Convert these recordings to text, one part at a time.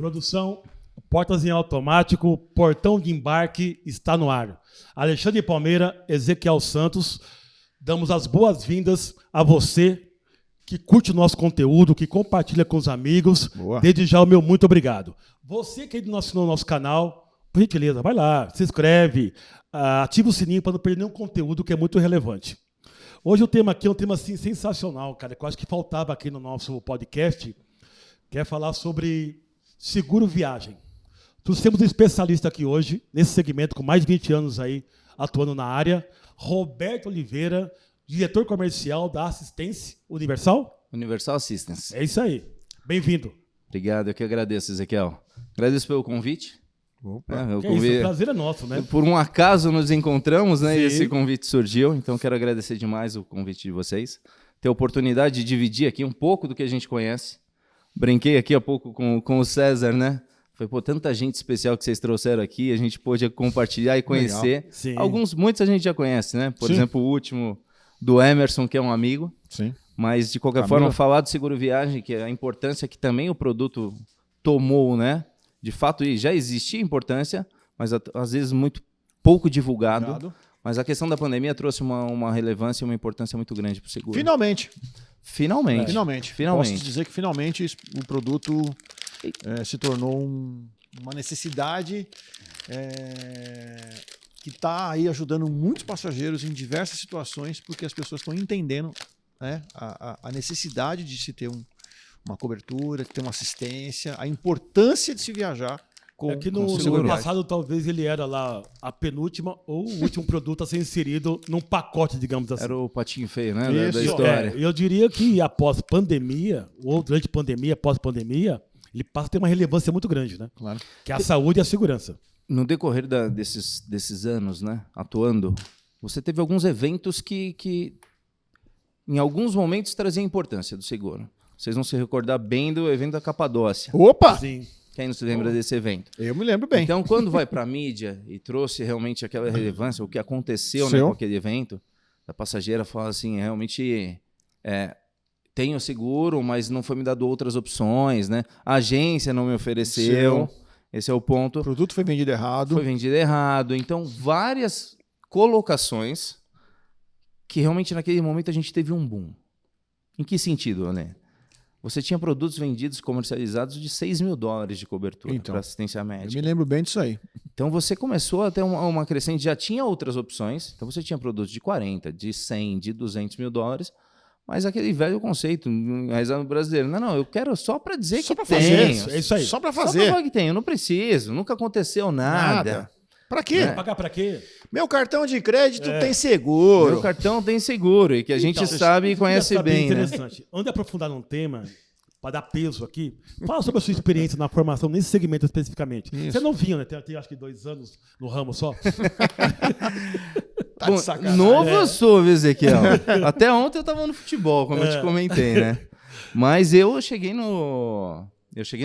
Produção, portas em automático, portão de embarque está no ar. Alexandre Palmeira, Ezequiel Santos, damos as boas-vindas a você que curte o nosso conteúdo, que compartilha com os amigos. Boa. Desde já o meu muito obrigado. Você que ainda não assinou o nosso canal, por gentileza, vai lá, se inscreve, ativa o sininho para não perder nenhum conteúdo que é muito relevante. Hoje o tema aqui é um tema assim, sensacional, cara, que eu acho que faltava aqui no nosso podcast, que é falar sobre seguro viagem. Trouxemos um especialista aqui hoje, nesse segmento, com mais de 20 anos aí atuando na área, Roberto Oliveira, diretor comercial da Assistência Universal? Universal Assistance. É isso aí. Bem-vindo. Obrigado, eu que agradeço, Ezequiel. Agradeço pelo convite. Opa. Isso, o prazer é nosso, né? Por um acaso nos encontramos, né? Sim. E esse convite surgiu, então quero agradecer demais o convite de vocês. Ter a oportunidade de dividir aqui um pouco do que a gente conhece. Brinquei aqui há pouco com o César, né? Foi, tanta gente especial que vocês trouxeram aqui, a gente pôde compartilhar e conhecer. Sim. Muitos a gente já conhece, né? Por Sim. exemplo, o último do Emerson, que é um amigo. Sim. Mas, de qualquer Camila. forma, falar do seguro viagem, que é a importância que também o produto tomou, né? De fato, já existia importância, mas às vezes muito pouco divulgado. Mas a questão da pandemia trouxe uma relevância e uma importância muito grande para o seguro. Finalmente. Finalmente. Posso dizer que finalmente o produto se tornou uma necessidade que está aí ajudando muitos passageiros em diversas situações, porque as pessoas estão entendendo, né, a necessidade de se ter uma cobertura, de ter uma assistência, a importância de se viajar com, É que com no seguro seguro viagem. passado, talvez ele era lá a penúltima ou o último produto a ser inserido num pacote, digamos assim. Era o patinho feio, né? Isso, Da história. Eu diria que após pandemia, ou durante pandemia, pós-pandemia, ele passa a ter uma relevância muito grande, né? Claro. Que é a saúde e a segurança. No decorrer desses anos, né, atuando, você teve alguns eventos que em alguns momentos traziam importância do seguro. Vocês vão se recordar bem do evento da Capadócia. Opa! Sim. Quem não se lembra desse evento? Eu me lembro bem. Então, quando vai para a mídia e trouxe realmente aquela relevância, o que aconteceu, né, Seu. com aquele evento, a passageira fala assim, realmente tenho seguro, mas não foi me dado outras opções, né? A agência não me ofereceu. Seu. Esse é o ponto. O produto foi vendido errado. Foi vendido errado. Então, várias colocações que realmente naquele momento a gente teve um boom. Em que sentido, né? Você tinha produtos vendidos, comercializados de $6 mil de cobertura Então, para assistência Eu médica. me lembro bem disso aí. Então você começou a ter uma crescente, já tinha outras opções. Então você tinha produtos de 40, de 100, de $200 mil, mas aquele velho conceito enraizado no brasileiro. Não, eu quero só para dizer Só que pra fazer. tenho. É isso aí. Só para Só fazer. para falar que tenho, eu não preciso, nunca aconteceu nada. Pra quê? Pagar pra quê? Meu cartão de crédito tem seguro. Meu cartão tem seguro e que a gente Então, sabe e eu queria conhece saber, bem, né? interessante. Onde aprofundar num tema, para dar peso aqui, fala sobre a sua experiência na formação nesse segmento especificamente. Isso. Você não vinha, né? Tem acho que 2 anos no ramo só. Tá Bom, de sacanagem. novo eu sou, viu, Ezequiel? Até ontem eu tava no futebol, como eu te comentei, né? Mas eu cheguei no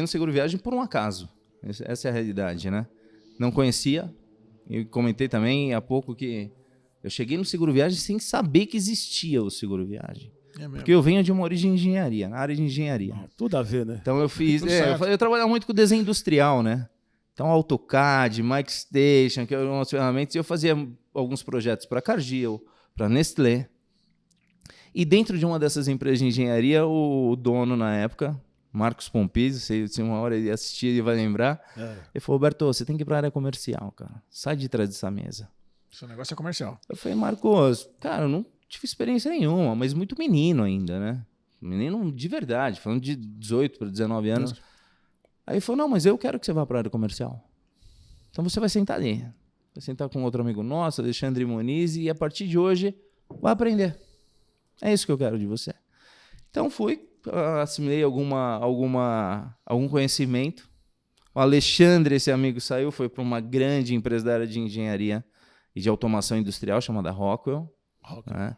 seguro viagem por um acaso. Essa é a realidade, né? Não conhecia. Eu comentei também há pouco que eu cheguei no seguro viagem sem saber que existia o seguro viagem. É mesmo. Porque eu venho de uma origem de engenharia, na área de engenharia. Tudo a ver, né? Então eu fiz. Tudo certo. Eu trabalhava muito com desenho industrial, né? Então AutoCAD, MicStation, que eram umas ferramentas, e eu fazia alguns projetos para Cargill, para Nestlé. E dentro de uma dessas empresas de engenharia, o dono na época, Marcos Pompisi, se uma hora ele assistir, ele vai lembrar. Ele falou: Roberto, você tem que ir para a área comercial, cara. Sai de trás dessa mesa. Seu negócio é comercial. Eu falei: Marcos, cara, eu não tive experiência nenhuma, mas muito menino ainda, né? Menino de verdade, falando de 18 para 19 anos. Aí ele falou: não, mas eu quero que você vá para a área comercial. Então você vai sentar ali. Vai sentar com outro amigo nosso, Alexandre Moniz, e a partir de hoje vai aprender. É isso que eu quero de você. Então fui, assimilei algum conhecimento. O Alexandre, esse amigo, saiu, foi para uma grande empresa da área de engenharia e de automação industrial chamada Rockwell. Né?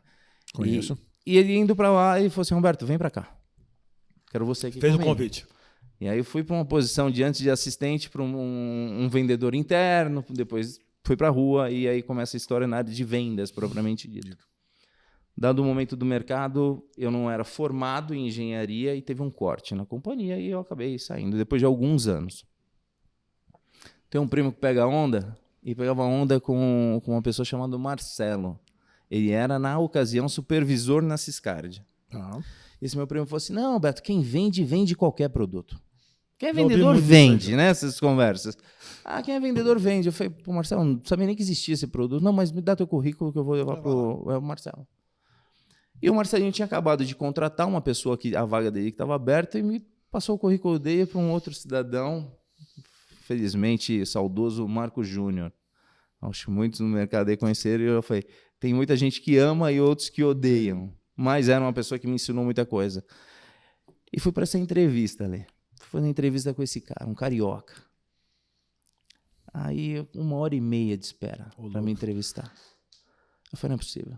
Conheço. E ele indo para lá, ele falou assim: Roberto, vem para cá. Quero você aqui Fez o comigo. convite. E aí eu fui para uma posição de antes de assistente para um vendedor interno, depois fui para a rua e aí começa a história na área de vendas, propriamente dito. Dado o momento do mercado, eu não era formado em engenharia e teve um corte na companhia e eu acabei saindo depois de alguns anos. Tem um primo que pega onda e pegava onda com uma pessoa chamada Marcelo. Ele era, na ocasião, supervisor na Siscard. Esse meu primo falou assim, não, Beto, quem vende, vende qualquer produto. Quem é vendedor, vende, né? Essas conversas. Quem é vendedor, vende. Eu falei, pô, Marcelo, não sabia nem que existia esse produto. Não, mas me dá teu currículo que eu vou levar pro Marcelo. E o Marcelinho tinha acabado de contratar uma pessoa, que a vaga dele que estava aberta, e me passou o currículo dele para um outro cidadão, felizmente saudoso, Marco Júnior. Acho que muitos no mercado aí conheceram, e eu falei, tem muita gente que ama e outros que odeiam, mas era uma pessoa que me ensinou muita coisa. E fui para essa entrevista ali. Fui na entrevista com esse cara, um carioca. Aí, 1h30 de espera para me entrevistar. Eu falei, não é possível.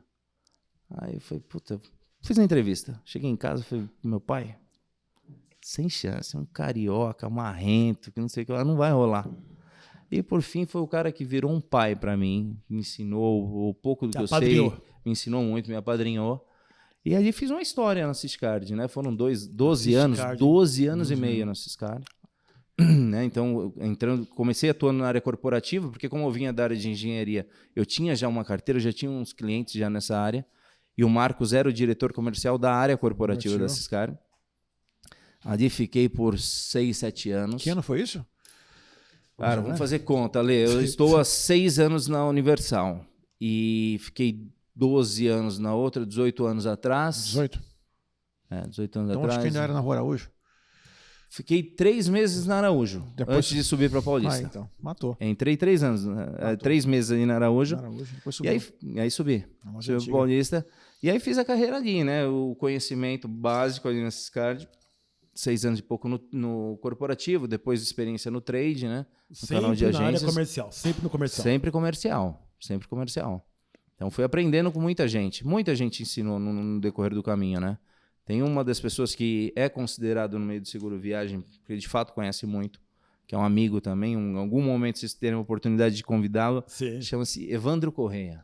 Aí eu falei, puta, fiz a entrevista. Cheguei em casa, falei, meu pai, sem chance, um carioca, marrento, que não sei o que lá, não vai rolar. E por fim foi o cara que virou um pai para mim, me ensinou o pouco do que eu sei, me ensinou muito, me apadrinhou. E ali fiz uma história na Siscard, né? Foram 12 anos e meio na Siscard. Né? Então, comecei atuando na área corporativa, porque como eu vinha da área de engenharia, eu tinha já uma carteira, eu já tinha uns clientes já nessa área. E o Marcos era o diretor comercial da área corporativa da Siscard. Ali fiquei por 6, 7 anos. Que ano foi isso? Cara, vamos fazer conta, Lê. Eu estou há 6 anos na Universal. E fiquei 12 anos na outra, 18 anos atrás. 18? 18 anos então, atrás. Acho que ainda era na Rua Araújo. Fiquei 3 meses na Araújo, antes de subir para Paulista. Então, matou. Entrei 3 anos, 3 meses ali na Araújo. Depois subiu. E aí subi para Paulista. E aí fiz a carreira ali, né? O conhecimento básico ali na Siscard. 6 anos e pouco no corporativo, depois experiência no trade, né? No canal de agências. Área comercial, sempre no comercial. Sempre comercial. Então fui aprendendo com muita gente. Muita gente ensinou no decorrer do caminho, né? Tem uma das pessoas que é considerado no meio do seguro viagem, que ele de fato conhece muito, que é um amigo também. Em algum momento vocês terem a oportunidade de convidá-lo. Chama-se Evandro Correia.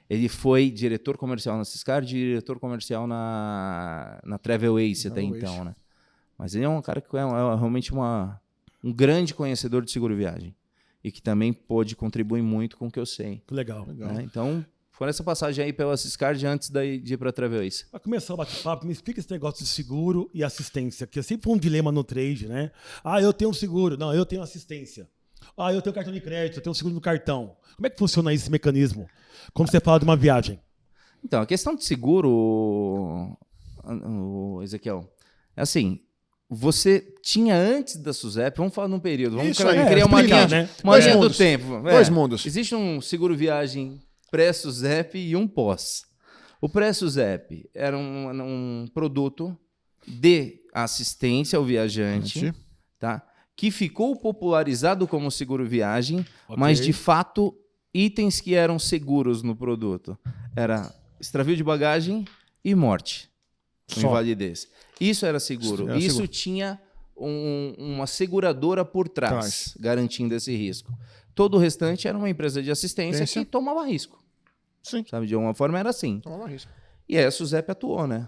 Ele foi diretor comercial na Siscard e diretor comercial na Travel Ace até então, né? Mas ele é um cara que é realmente um grande conhecedor de seguro viagem e que também pôde contribuir muito com o que eu sei. Legal. Né? Então, foi nessa passagem aí pela Siscard antes de ir para a Travel Ace. Para começar o bate-papo, me explica esse negócio de seguro e assistência, que é sempre um dilema no trade, né? Eu tenho um seguro. Não, eu tenho assistência. Eu tenho cartão de crédito, eu tenho um seguro no cartão. Como é que funciona esse mecanismo quando você fala de uma viagem? Então, a questão de seguro, Ezequiel, é assim, você tinha antes da SUSEP, vamos falar num período, vamos criar uma linha, né? Uma linha do tempo. Dois mundos. Existe um seguro viagem pré-SUSEP e um pós. O pré-SUSEP era um produto de assistência ao viajante, tá? Que ficou popularizado como seguro viagem, mas de fato itens que eram seguros no produto era extravio de bagagem e morte, invalidez. Isso era seguro. Isso tinha uma seguradora por trás, garantindo esse risco. Todo o restante era uma empresa de assistência que tomava risco. Sim. Sabe, de alguma forma era assim. Tomava risco. E aí a SUSEP atuou, né?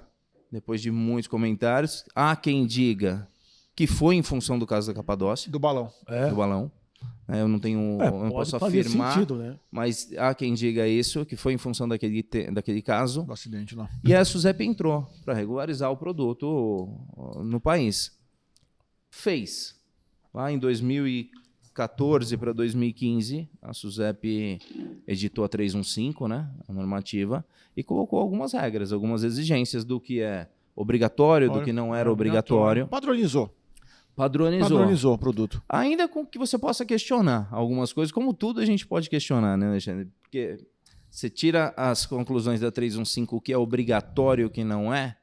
Depois de muitos comentários, há quem diga que foi em função do caso da Capadócia. Do balão. Do balão. Eu não tenho, eu não posso afirmar, sentido, né? mas há quem diga isso, que foi em função daquele caso. Do acidente lá. E a SUSEP entrou para regularizar o produto no país. Fez. Lá em 2014 para 2015, a SUSEP editou a 315, né, a normativa, e colocou algumas regras, algumas exigências do que é obrigatório, do que não era obrigatório. Padronizou o produto. Ainda com que você possa questionar algumas coisas, como tudo a gente pode questionar, né, Alexandre? Porque você tira as conclusões da 315, o que é obrigatório e o que não é,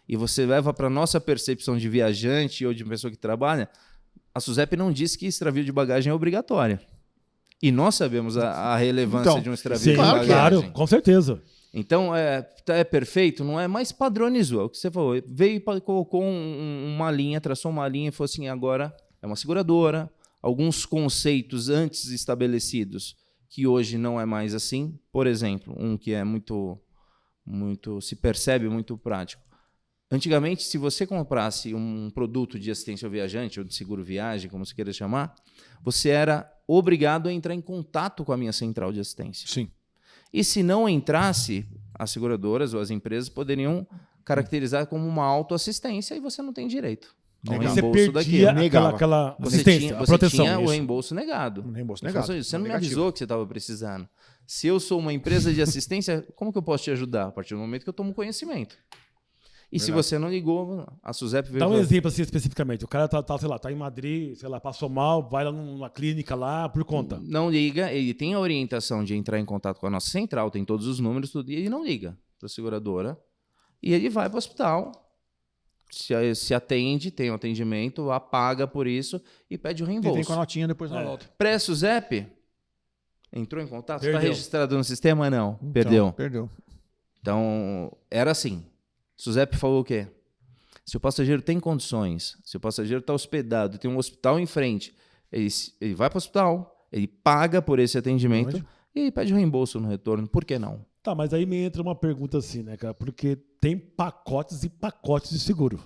e você leva para a nossa percepção de viajante ou de pessoa que trabalha, a SUSEP não diz que extravio de bagagem é obrigatório. E nós sabemos a relevância de um extravio de bagagem. Claro, com certeza. Então, é perfeito? Não é? Mas padronizou. É o que você falou. Veio e colocou uma linha, traçou uma linha e falou assim, agora é uma seguradora. Alguns conceitos antes estabelecidos que hoje não é mais assim. Por exemplo, um que é muito se percebe muito prático. Antigamente, se você comprasse um produto de assistência ao viajante, ou de seguro viagem, como você queira chamar, você era obrigado a entrar em contato com a minha central de assistência. Sim. E se não entrasse, as seguradoras ou as empresas poderiam caracterizar como uma autoassistência e você não tem direito ao Você reembolso perdia daquilo. aquela Você assistência, a você proteção. tinha o isso. reembolso negado. Um reembolso Eu negado. falo assim, você não me Negativo. avisou que você estava precisando. Se eu sou uma empresa de assistência, como que eu posso te ajudar? A partir do momento que eu tomo conhecimento. E se Verdade. você não ligou, a SUSEP veio... Dá um falar, exemplo assim especificamente. O cara sei lá, tá em Madrid, sei lá, passou mal, vai lá numa clínica lá por conta. não liga, ele tem a orientação de entrar em contato com a nossa central, tem todos os números, tudo, e ele não liga para a seguradora. E ele vai para o hospital, se atende, tem um atendimento, paga por isso e pede o E vem reembolso. com a notinha depois na volta. Pré-SUSEP, entrou em contato? Está Perdeu. registrado no sistema? Não. Então, Perdeu. Perdeu. Então, era assim. SUSEP falou o quê? Se o passageiro tem condições, se o passageiro está hospedado, tem um hospital em frente, ele vai para o hospital, ele paga por esse atendimento Pode. e ele pede o reembolso no retorno. Por que não? Tá, mas aí me entra uma pergunta assim, né, cara? Porque tem pacotes e pacotes de seguro.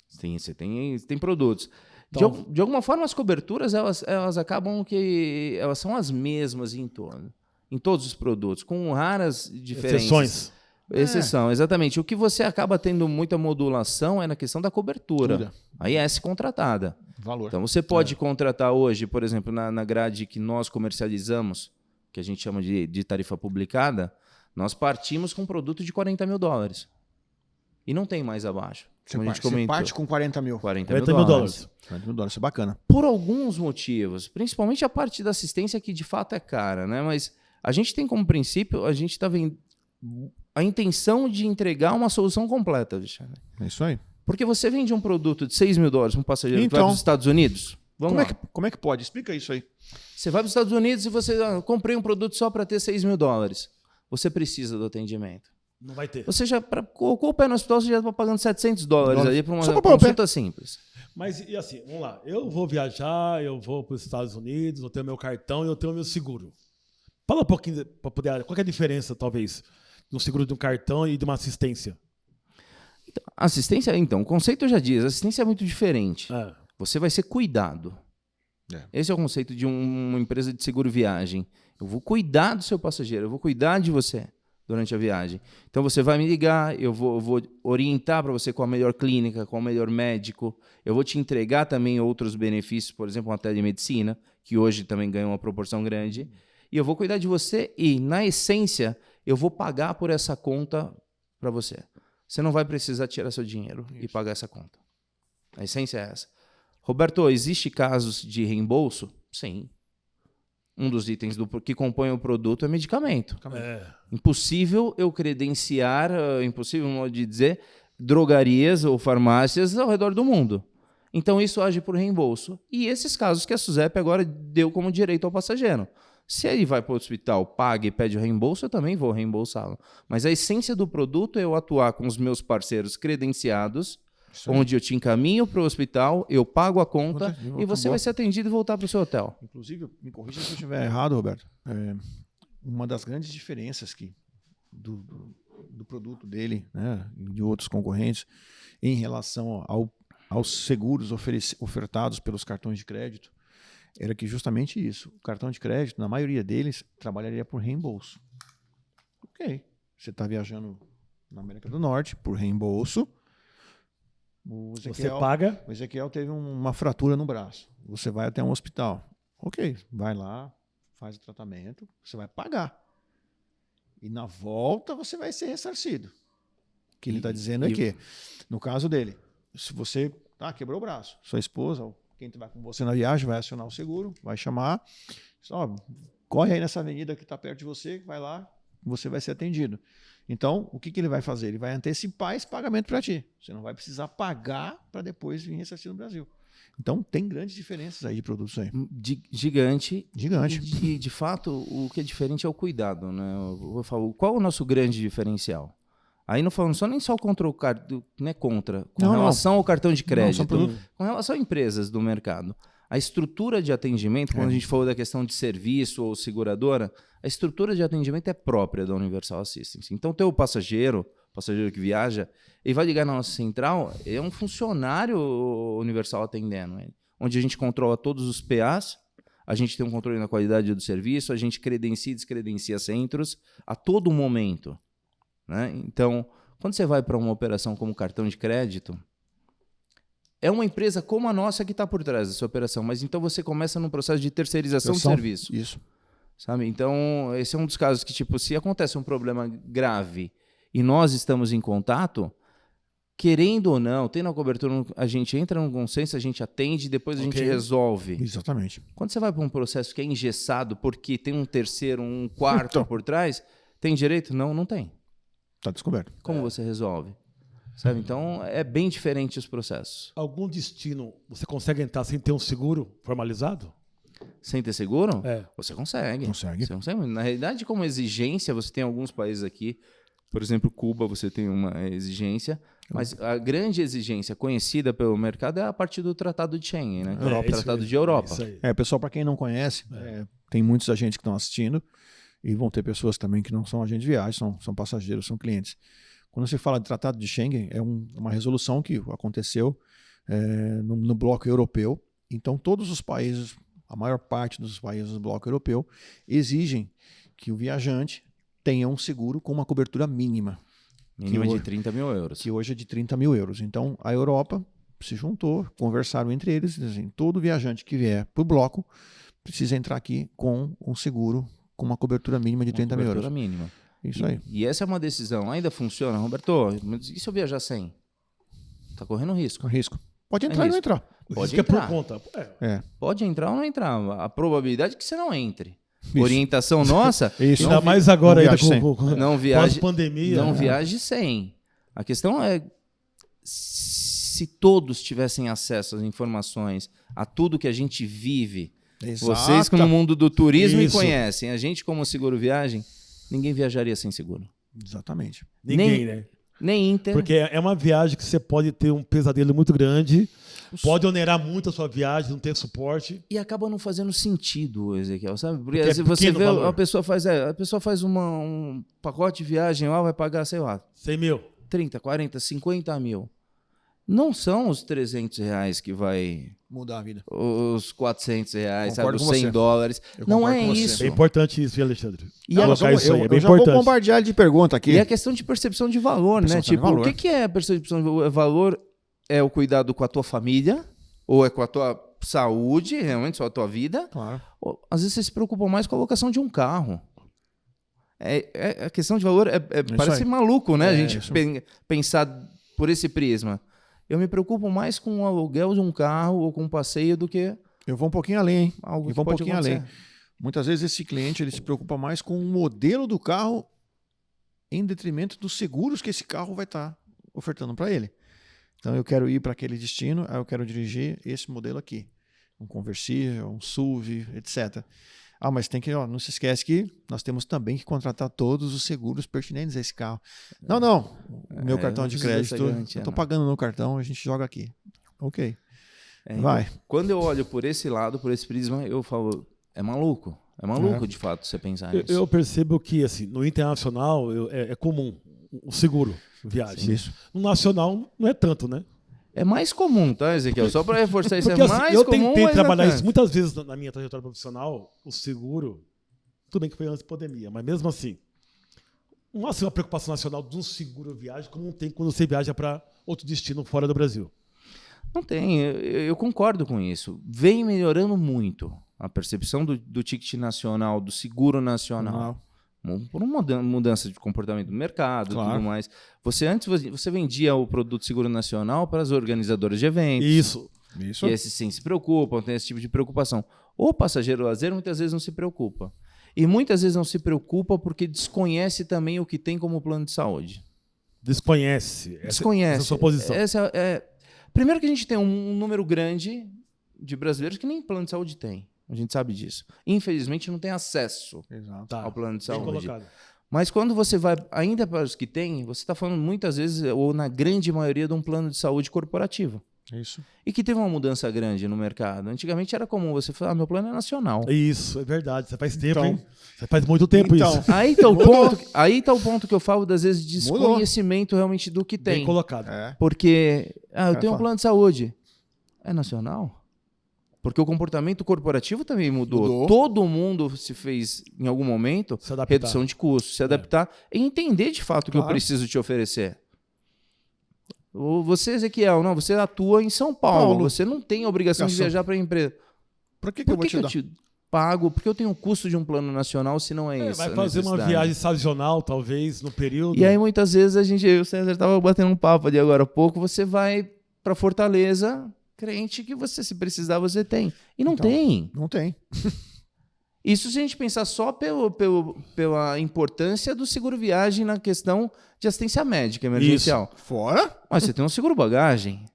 Sim, você tem produtos. Então- De alguma forma, as coberturas elas acabam que elas são as mesmas em torno, em todos os produtos, com raras diferenças. Exceções. Exceção, exatamente. O que você acaba tendo muita modulação é na questão da cobertura. Tudo. A IS contratada. Valor. Então, você pode contratar hoje, por exemplo, na grade que nós comercializamos, que a gente chama de tarifa publicada, nós partimos com um produto de $40 mil. E não tem mais abaixo. Como a gente Você comentou. parte com 40 mil. 40 $40 mil. 40 mil dólares, isso é bacana. Por alguns motivos, principalmente a parte da assistência, que de fato é cara, né? Mas a gente tem como princípio, a gente está vendo a intenção de entregar uma solução completa, Alexandre. É isso aí. Porque você vende um produto de $6 mil para um passageiro que vai Então, para os Estados Unidos. Vamos lá. Como é que pode? Explica isso aí. Você vai para os Estados Unidos e você comprei um produto só para ter $6 mil. Você precisa do atendimento. Não vai ter. Você já colocou o pé no hospital, você já está pagando $700 ali para Só uma pra pôr o pé. consulta simples. Mas e assim, vamos lá. Eu vou viajar, eu vou para os Estados Unidos, eu tenho meu cartão e eu tenho meu seguro. Fala um pouquinho para poder. Qual que é a diferença, talvez, de um seguro de um cartão e de uma assistência? Assistência, então, o conceito já diz, assistência é muito diferente. É. Você vai ser cuidado. É. Esse é o conceito de uma empresa de seguro viagem. Eu vou cuidar do seu passageiro, eu vou cuidar de você durante a viagem. Então você vai me ligar, eu vou orientar para você qual a melhor clínica, qual o melhor médico. Eu vou te entregar também outros benefícios, por exemplo, uma telemedicina, que hoje também ganha uma proporção grande. E eu vou cuidar de você e, na essência, eu vou pagar por essa conta para você. Você não vai precisar tirar seu dinheiro e pagar essa conta. A essência é essa. Roberto, existe casos de reembolso? Sim. Um dos itens que compõem o produto é medicamento. É. Impossível eu credenciar, impossível, modo de dizer, drogarias ou farmácias ao redor do mundo. Então isso age por reembolso. E esses casos que a SUSEP agora deu como direito ao passageiro. Se ele vai para o hospital, paga e pede o reembolso, eu também vou reembolsá-lo. Mas a essência do produto é eu atuar com os meus parceiros credenciados, onde eu te encaminho para o hospital, eu pago a conta e você vai ser atendido e voltar para o seu hotel. Inclusive, me corrija se eu estiver errado, Roberto. Uma das grandes diferenças do produto dele, né, e de outros concorrentes em relação aos seguros ofertados pelos cartões de crédito era que justamente isso. O cartão de crédito, na maioria deles, trabalharia por reembolso. Ok. Você está viajando na América do Norte por reembolso. Você paga. O Ezequiel teve uma fratura no braço. Você vai até um hospital. Ok, vai lá, faz o tratamento, você vai pagar. E na volta você vai ser ressarcido. O que ele está dizendo é que, no caso dele, se você quebrou o braço, sua esposa, ou quem vai com você na viagem, vai acionar o seguro, vai chamar, corre aí nessa avenida que está perto de você, vai lá, você vai ser atendido. Então, o que ele vai fazer? Ele vai antecipar esse pagamento para ti. Você não vai precisar pagar para depois vir ressarcir no Brasil. Então, tem grandes diferenças aí de produtos aí. Gigante. Gigante. E, de fato, o que é diferente é o cuidado. Né? Eu vou falar, qual é o nosso grande diferencial? Aí não falamos nem só contra o cartão, com relação ao cartão de crédito, com relação a empresas do mercado. A estrutura de atendimento, quando a gente falou da questão de serviço ou seguradora, a estrutura de atendimento é própria da Universal Assistance. Então, o passageiro que viaja, ele vai ligar na nossa central, é um funcionário Universal atendendo ele, onde a gente controla todos os PAs, a gente tem um controle na qualidade do serviço, a gente credencia e descredencia centros a todo momento, né? Então, quando você vai para uma operação como cartão de crédito, é uma empresa como a nossa que está por trás dessa operação, mas então você começa num processo de terceirização do serviço. Isso. Sabe? Então, esse é um dos casos que, tipo, se acontece um problema grave e nós estamos em contato, querendo ou não, tendo a cobertura, a gente entra num consenso, a gente atende e depois a gente resolve. Exatamente. Quando você vai para um processo que é engessado porque tem um terceiro, um quarto por trás, tem direito? Não, não tem. Está descoberto. Como você resolve? Sabe? Então, é bem diferente os processos. Algum destino você consegue entrar sem ter um seguro formalizado? Sem ter seguro? É. Você consegue. Consegue. Você consegue. Na realidade, como exigência, você tem alguns países aqui, por exemplo, Cuba, você tem uma exigência, mas a grande exigência conhecida pelo mercado é a partir do Tratado de Schengen, né? Tratado de Europa. Pessoal, para quem não conhece, tem muitos agentes que estão assistindo e vão ter pessoas também que não são agentes de viagem, são passageiros, são clientes. Quando se fala de Tratado de Schengen, é uma resolução que aconteceu no bloco europeu. Então, todos os países, a maior parte dos países do bloco europeu, exigem que o viajante tenha um seguro com uma cobertura mínima. Mínima de 30 mil euros. Que hoje é de 30 mil euros. Então, a Europa se juntou, conversaram entre eles, e assim, todo viajante que vier para o bloco precisa entrar aqui com um seguro com uma cobertura mínima de 30 mil euros. Cobertura mínima. Isso aí. E essa é uma decisão. Ainda funciona, Roberto? E se eu viajar sem? Tá correndo risco. Com risco. Pode entrar ou não entrar. Pode entrar. É por conta. Pode entrar ou não entrar. A probabilidade é que você não entre. Isso. Orientação nossa. Isso. Ainda mais agora ainda com não viaje, pandemia. Não viaje sem. A questão é se todos tivessem acesso às informações, a tudo que a gente vive. Exato. Vocês que no mundo do turismo me conhecem, a gente como seguro viagem, ninguém viajaria sem seguro. Exatamente. Ninguém, né? Nem Inter. Porque é uma viagem que você pode ter um pesadelo muito grande, pode onerar muito a sua viagem, não ter suporte. E acaba não fazendo sentido, Ezequiel, sabe? Porque se você vê, a pessoa faz um pacote de viagem lá, vai pagar, sei lá, 100 mil. 30, 40, 50 mil. Não são os R$300 que vai mudar a vida. Os R$400, sabe? Os $100. Não é isso. É importante isso, Alexandre. E eu já vou bombardear ele de pergunta aqui. E é questão de percepção de valor, né? Tipo, o que é a percepção de valor? É o cuidado com a tua família? Ou é com a tua saúde, realmente, só a tua vida? Claro. Ou, às vezes você se preocupa mais com a locação de um carro. A questão de valor parece maluco, né? A gente pensar por esse prisma. Eu me preocupo mais com o aluguel de um carro ou com um passeio do que... Eu vou um pouquinho além, hein? Algo que pode acontecer. Além. Muitas vezes esse cliente ele se preocupa mais com o modelo do carro em detrimento dos seguros que esse carro vai estar ofertando para ele. Então eu quero ir para aquele destino, aí eu quero dirigir esse modelo aqui. Um conversível, um SUV, etc. Ah, mas tem que, não se esquece que nós temos também que contratar todos os seguros pertinentes a esse carro. Não. O meu cartão de crédito, eu estou pagando no cartão, a gente joga aqui. Ok. Vai. Quando eu olho por esse lado, por esse prisma, eu falo, é maluco. É maluco, de fato, você pensar nisso. Eu percebo que, assim, no internacional é comum o seguro viagem. Isso. No nacional não é tanto, né? É mais comum, tá, Ezequiel? Só para reforçar isso, porque, é mais eu comum. Eu tentei trabalhar isso muitas vezes na minha trajetória profissional, o seguro, tudo bem que foi antes da pandemia, mas mesmo assim, não há uma preocupação nacional de um seguro viagem como não tem quando você viaja para outro destino fora do Brasil. Não tem, eu concordo com isso. Vem melhorando muito a percepção do ticket nacional, do seguro nacional. Por uma mudança de comportamento do mercado e tudo mais. Antes você vendia o produto seguro nacional para as organizadoras de eventos. Isso. E esses sim se preocupam, tem esse tipo de preocupação. O passageiro lazer muitas vezes não se preocupa. E muitas vezes não se preocupa porque desconhece também o que tem como plano de saúde. Desconhece. Essa é a sua posição. Primeiro que a gente tem um número grande de brasileiros que nem plano de saúde tem. A gente sabe disso. Infelizmente, não tem acesso ao plano de saúde. Mas quando você vai, ainda para os que têm, você está falando muitas vezes, ou na grande maioria, de um plano de saúde corporativo. É isso. E que teve uma mudança grande no mercado. Antigamente era comum você falar, meu plano é nacional. Isso, é verdade. Você faz tempo, Então. hein? Você faz muito tempo Então. isso. Aí tá o ponto que eu falo, das vezes, desconhecimento realmente do que Bem tem. colocado. É. Porque, eu tenho um fala. plano de saúde. É nacional? Porque o comportamento corporativo também mudou. Todo mundo se fez, em algum momento, Se adaptar. redução de custos, se adaptar e entender de fato o que eu Claro. preciso te oferecer. Você, Ezequiel, não, você atua em São Paulo. Você não tem a obrigação de viajar para a empresa. Por que eu Por vou que te eu dar? te pago? Porque eu tenho o custo de um plano nacional, se não é isso. Vai a fazer uma necessidade. viagem sazonal, talvez, no período. E aí, muitas vezes, eu e o César tava batendo um papo ali agora há pouco, você vai para Fortaleza, crente que você, se precisar, você tem. E não Então. tem. Não tem. Isso se a gente pensar só pela importância do seguro viagem na questão de assistência médica emergencial. Fora? Mas você tem um seguro bagagem,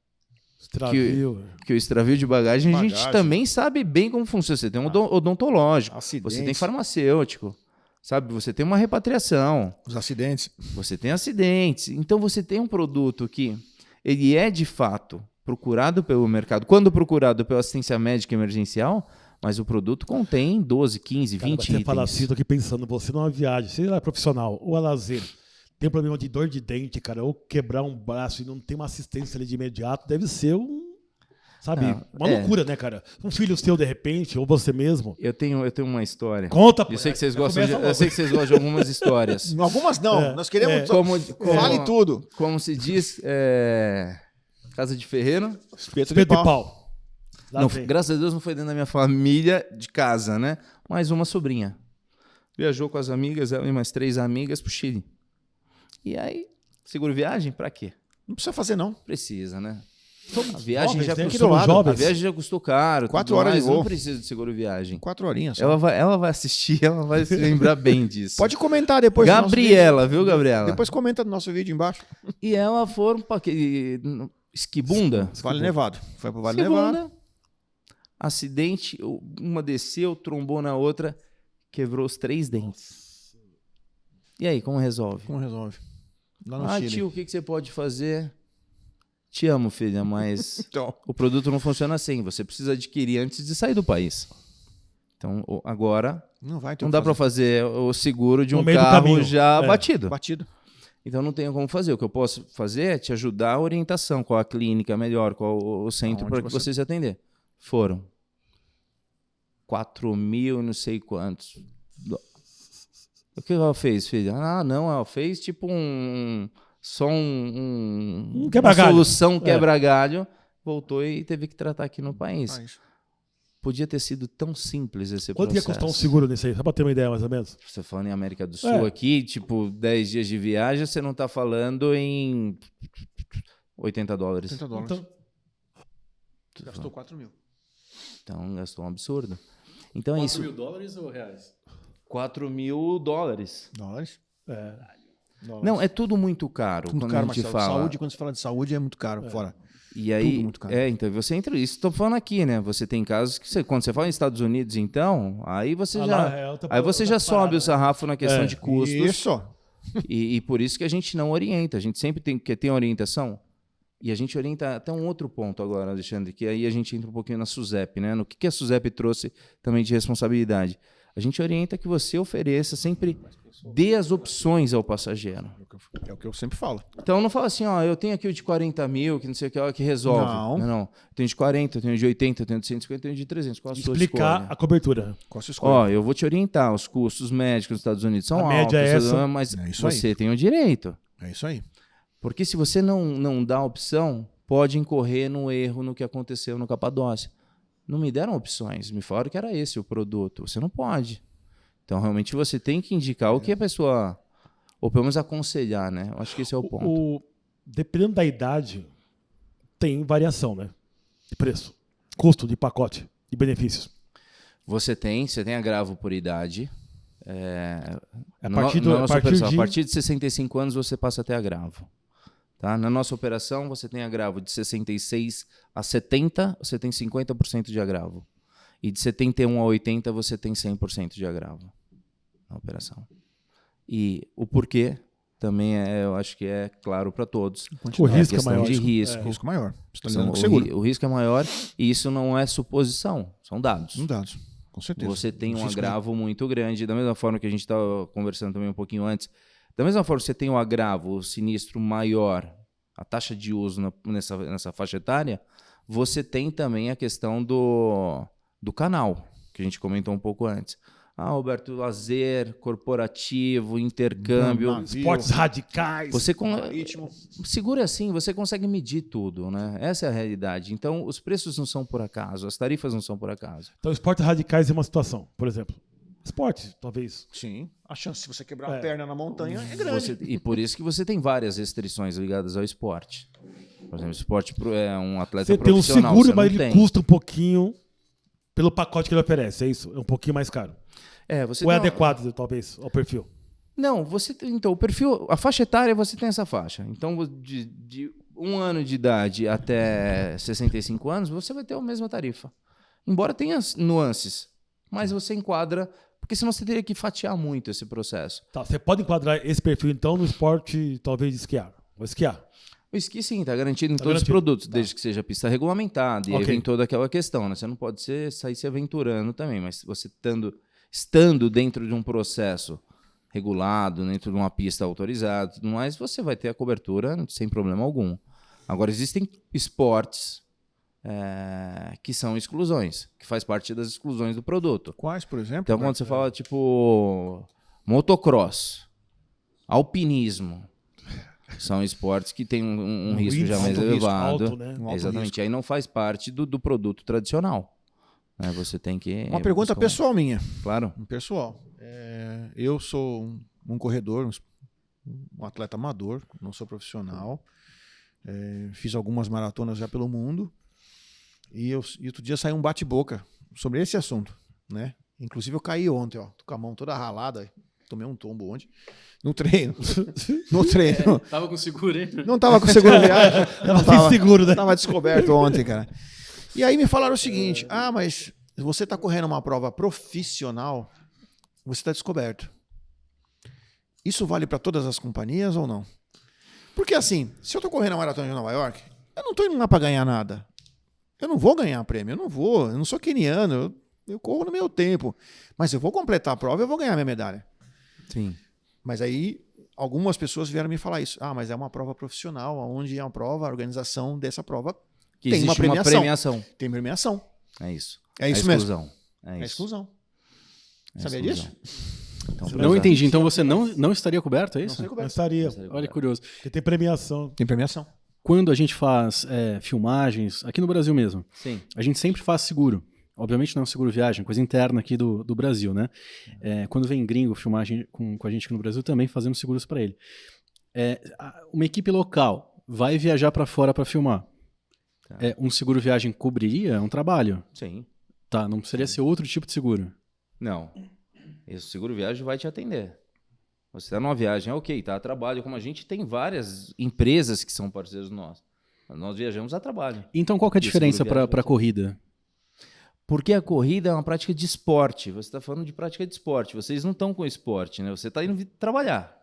Extravio. que o extravio de bagagem, a gente Bagagem. também sabe bem como funciona. Você tem um odontológico, Acidentes. você tem farmacêutico, sabe? Você tem uma repatriação, Os acidentes. você tem acidentes. Então você tem um produto que ele é de fato procurado pelo mercado, quando procurado pela assistência médica emergencial, mas o produto contém 12, 15, Cara, 20 você itens. fala assim, tô aqui pensando, você numa viagem, sei lá, profissional ou a lazer, tem problema de dor de dente, cara, ou quebrar um braço e não tem uma assistência ali de imediato, deve ser sabe, uma loucura, né, cara? Um filho seu, de repente, ou você mesmo. Eu tenho uma história. Conta, pô. Eu sei que vocês Já gostam começa logo. eu sei que vocês gostam de algumas histórias. Algumas não. É. Nós queremos. Como- tudo. Como se diz, casa de ferreiro. Espeto Espeto de pau. Lá Não, vem. graças a Deus não foi dentro da minha família de casa, né? Mas uma sobrinha. Viajou com as amigas, ela e mais 3 amigas pro Chile. E aí, seguro viagem? Pra quê? Não precisa fazer, não. Precisa, né? Somos A viagem jovens, já né? custou, Somos a jovens. viagem já custou caro. 4 tudo horas de mais, voo. Não precisa de seguro viagem. 4 horinhas. Só. Ela vai assistir, ela vai se lembrar bem disso. Pode comentar depois. no nosso Gabriela, viu, Gabriela? vídeo. Depois comenta no nosso vídeo embaixo. E ela foram para aquele Esquibunda. Vale Nevado. Foi pro Vale Nevado. Esquibunda. Acidente, uma desceu, trombou na outra, quebrou os 3 dentes. E aí, como resolve? Como resolve? Lá no Chile. Tio, o que você pode fazer? Te amo, filha, mas Então, o produto não funciona assim. Você precisa adquirir antes de sair do país. Então, agora, não vai ter não o dá que para fazer o seguro de No um meio do carro caminho. já É. batido. batido. Então, não tenho como fazer. O que eu posso fazer é te ajudar a orientação, qual a clínica melhor, qual o centro Aonde para que você se atender. Foram 4.000 não sei quantos. O que ela fez, filha? Não, ela fez tipo só uma quebra-galho. solução quebra-galho, voltou e teve que tratar aqui no país. Isso. Podia ter sido tão simples esse Quanto ia processo. custar um seguro nisso aí? Só pra ter uma ideia, mais ou menos. Você falando em América do Sul aqui, tipo, 10 dias de viagem, você não tá falando em $80. $80. Então, Gastou 4 mil. Então, gastou um absurdo. Então é isso. $4.000 ou reais? $4.000. Dólares? Dólares. Não, é tudo muito caro Muito quando caro, a gente Marcelo. fala. Saúde, quando se fala de saúde, é muito caro. Fora. E aí, Tudo muito caro. então você entra. Isso estou falando aqui, né? Você tem casos que quando você fala em Estados Unidos, então, aí você Ah, já, lá é outra- aí você outra já sobe parada, o sarrafo na questão É. de custos. Isso. E por isso que a gente não orienta. A gente sempre tem que ter orientação. E a gente orienta até um outro ponto agora, Alexandre, que aí a gente entra um pouquinho na SUSEP, né? No que a SUSEP trouxe também de responsabilidade. A gente orienta que você ofereça, sempre dê as opções ao passageiro. É o que eu sempre falo. Então não fala assim, ó, eu tenho aqui o de 40 mil, que não sei o que, ó, que resolve. Não. Não. Eu tenho de 40, eu tenho de 80, eu tenho de 150, eu tenho de 300. Qual a sua Explicar escolha? a cobertura. Qual a sua escolha? Ó, eu vou te orientar, os custos médicos nos Estados Unidos são A altos, média é essa. mas É isso você tem o direito. É isso aí. Porque se você não dá opção, pode incorrer no erro no que aconteceu no Capadócia. Não me deram opções, me falaram que era esse o produto. Você não pode. Então, realmente, você tem que indicar o que a pessoa... Ou pelo menos aconselhar, né? Eu acho que esse é o ponto. Dependendo da idade, tem variação, né? De preço, custo de pacote e benefícios. Você tem agravo por idade. A partir de 65 anos, você passa a ter agravo. Tá? Na nossa operação, você tem agravo de 66 a 70, você tem 50% de agravo. E de 71 a 80, você tem 100% de agravo na operação. E o porquê também eu acho que é claro para todos. O risco é questão maior. de risco. Risco maior. Você tá Então, lidando com seguro. o risco é maior e isso não é suposição, são dados. São dados, com certeza. Você tem um Risco agravo muito grande, da mesma forma que a gente estava conversando também um pouquinho antes, da mesma forma que você tem um agravo, o sinistro maior, a taxa de uso nessa faixa etária, você tem também a questão do canal, que a gente comentou um pouco antes. Roberto, lazer, corporativo, intercâmbio. Navio. Esportes radicais. Ritmo. Seguro é assim, você consegue medir tudo, né? Essa é a realidade. Então, os preços não são por acaso, as tarifas não são por acaso. Então, esportes radicais é uma situação, por exemplo. Esporte, talvez. Sim. A chance de você quebrar a perna na montanha é grande. E por isso que você tem várias restrições ligadas ao esporte. Por exemplo, esporte é um atleta Você tem um profissional. seguro, você mas não ele tem. custa um pouquinho pelo pacote que ele oferece, é isso? É um pouquinho mais caro. Você Ou é tem adequado, talvez, ao perfil? Não, então, o perfil, a faixa etária, você tem essa faixa. Então, de 1 ano de idade até 65 anos, você vai ter a mesma tarifa. Embora tenha nuances, mas você enquadra, porque senão você teria que fatiar muito esse processo. Tá, você pode enquadrar esse perfil, então, no esporte, talvez, de esquiar. Vou esquiar. O esqui, sim, está garantido em todos garantido. os produtos, desde que seja pista regulamentada. E aí Ok. vem toda aquela questão, né? Você não pode sair se aventurando também, mas você estando dentro de um processo regulado, dentro de uma pista autorizada e tudo mais, você vai ter a cobertura sem problema algum. Agora, existem esportes que são exclusões, que faz parte das exclusões do produto. Quais, por exemplo? Então, quando você fala, tipo, motocross, alpinismo, são esportes que têm um risco já mais alto risco, elevado. alto, né? Um alto Exatamente. risco. Aí não faz parte do produto tradicional. Né? Você tem que... Uma pergunta pessoal minha. Claro. Pessoal, eu sou um corredor, um atleta amador, não sou profissional. Fiz algumas maratonas já pelo mundo. E outro dia saiu um bate-boca sobre esse assunto, né? Inclusive eu caí ontem, ó, tô com a mão toda ralada, tomei um tombo ontem. No treino. No treino. Tava com seguro, hein? Não tava com seguro viagem. Tava sem seguro, né? Tava descoberto ontem, cara. E aí me falaram o seguinte: mas você tá correndo uma prova profissional, você tá descoberto. Isso vale para todas as companhias ou não? Porque assim, se eu tô correndo a maratona de Nova York, eu não tô indo lá para ganhar nada. Eu não vou ganhar prêmio, eu não sou queniano, eu corro no meu tempo. Mas eu vou completar a prova e eu vou ganhar minha medalha. Sim. Mas aí, algumas pessoas vieram me falar isso. Mas é uma prova profissional, onde é uma prova, a organização dessa prova Que tem existe uma premiação. Tem premiação. É isso. É isso a mesmo. exclusão. É É isso. exclusão. É Sabia exclusão. disso? Então, Não entendi. Então você não estaria coberto, é Não isso? sei como Não é. estaria. Olha que curioso. Porque tem premiação. Tem premiação. Quando a gente faz filmagens, aqui no Brasil mesmo, Sim. a gente sempre faz seguro. Obviamente não é um seguro viagem, coisa interna aqui do Brasil, né? Quando vem gringo filmagem com a gente aqui no Brasil, também fazemos seguros para ele. Uma equipe local vai viajar para fora para filmar. Tá. Um seguro viagem cobriria? É um trabalho. Sim. Tá, não precisaria ser outro tipo de seguro. Não. Esse seguro viagem vai te atender. Você está numa viagem, ok, tá a trabalho. Como a gente tem várias empresas que são parceiros nossos. Nós viajamos a trabalho. Então qual que é a E o diferença seguro viagem para vai corrida? Porque a corrida é uma prática de esporte. Você está falando de prática de esporte. Vocês não estão com esporte, né? Você está indo trabalhar,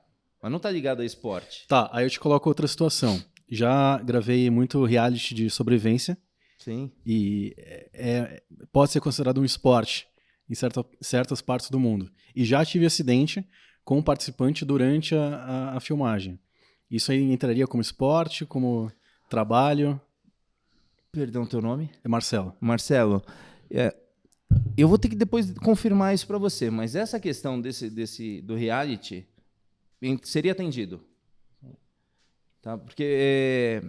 mas não está ligado a esporte. Tá, aí eu te coloco outra situação. Já gravei muito reality de sobrevivência Sim. e pode ser considerado um esporte em certas partes do mundo. E já tive acidente com um participante durante a filmagem. Isso aí entraria como esporte, como trabalho? Perdão, teu nome? É Marcelo. Marcelo, eu vou ter que depois confirmar isso para você, mas essa questão do reality seria atendido. Tá? Porque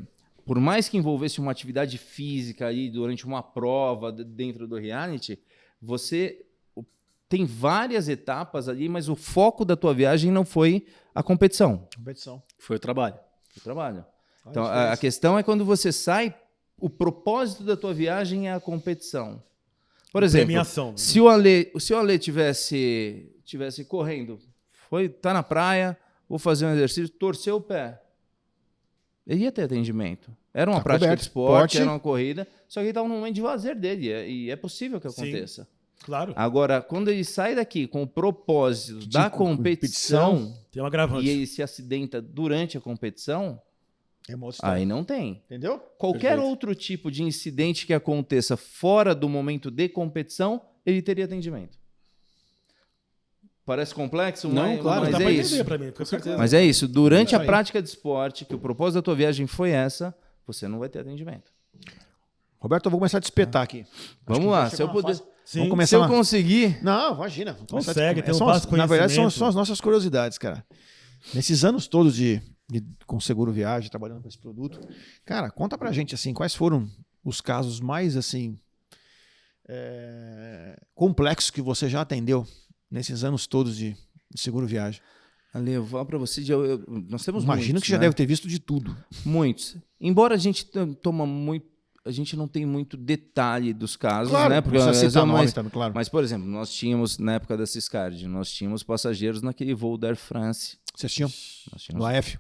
por mais que envolvesse uma atividade física aí durante uma prova dentro do reality, você tem várias etapas ali, mas o foco da tua viagem não foi a competição. Competição. Foi o trabalho. O trabalho. Então, a questão é quando você sai, o propósito da tua viagem é a competição. Por exemplo, Premiação. se o Ale tivesse correndo, tá na praia, vou fazer um exercício, torceu o pé, ele ia ter atendimento. Era uma prática coberto. de esporte, Porte. era uma corrida, só que ele estava num momento de lazer dele, e é possível que Sim. aconteça. Claro. Agora, quando ele sai daqui com o propósito da competição Tem um agravante. e ele se acidenta durante a competição, É uma outra história. aí não tem. Entendeu? Qualquer Perfeito. outro tipo de incidente que aconteça fora do momento de competição, ele teria atendimento. Parece complexo, Não, claro, mas Dá é pra isso. entender pra mim. Com certeza. Mas é isso. Durante É a aí. prática de esporte, que o propósito da tua viagem foi essa, você não vai ter atendimento. Roberto, eu vou começar a despetar aqui. Vamos que lá. já Se chegou eu uma puder, fase- Sim. Vamos se começar eu uma- conseguir, Não, imagina. Vamos começar Consegue, tem um são vasto na verdade, conhecimento. são as nossas curiosidades, cara. Nesses anos todos com seguro viagem, trabalhando com esse produto, cara, conta pra gente, assim, quais foram os casos mais, assim, complexos que você já atendeu nesses anos todos de seguro viagem? Ale, eu vou falar pra você, nós temos Imagino muitos, que já né? deve ter visto de tudo. Muitos. Embora a gente toma muito, a gente não tem muito detalhe dos casos, né? Porque você cita nome, mas, também, claro. mas, por exemplo, nós tínhamos, na época da Ciscard, nós tínhamos passageiros naquele voo da Air France. Vocês tinham Nós tínhamos, no AF?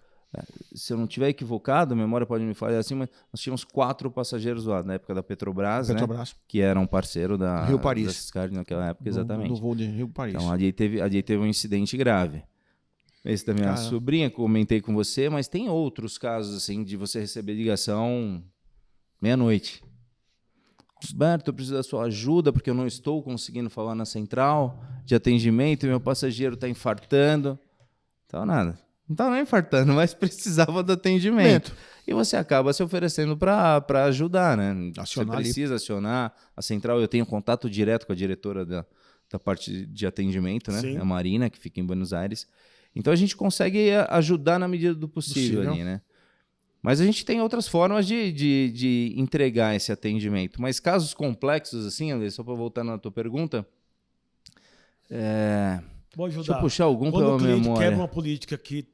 se eu não estiver equivocado, a memória pode me falhar assim, mas nós tínhamos 4 passageiros lá, na época da Petrobras, né? Petrobras. Que era um parceiro da Rio Paris. da Ciscard naquela época, Do exatamente. voo de Rio Paris. Então, ali teve um incidente grave. Esse da minha Cara. sobrinha, comentei com você, mas tem outros casos, assim, de você receber ligação meia-noite. Roberto, eu preciso da sua ajuda, porque eu não estou conseguindo falar na central de atendimento e meu passageiro está infartando. Então, nada. Não estava nem infartando, mas precisava do atendimento. E você acaba se oferecendo para ajudar, né? Acionar Você precisa acionar a central. Eu tenho contato direto com a diretora da parte de atendimento, né? Sim. A Marina, que fica em Buenos Aires. Então a gente consegue ajudar na medida do possível ali, né? Mas a gente tem outras formas de entregar esse atendimento. Mas casos complexos, assim, André, só para voltar na tua pergunta, Vou deixa ajudar. eu puxar algum Quando pela o cliente memória. quebra uma política que,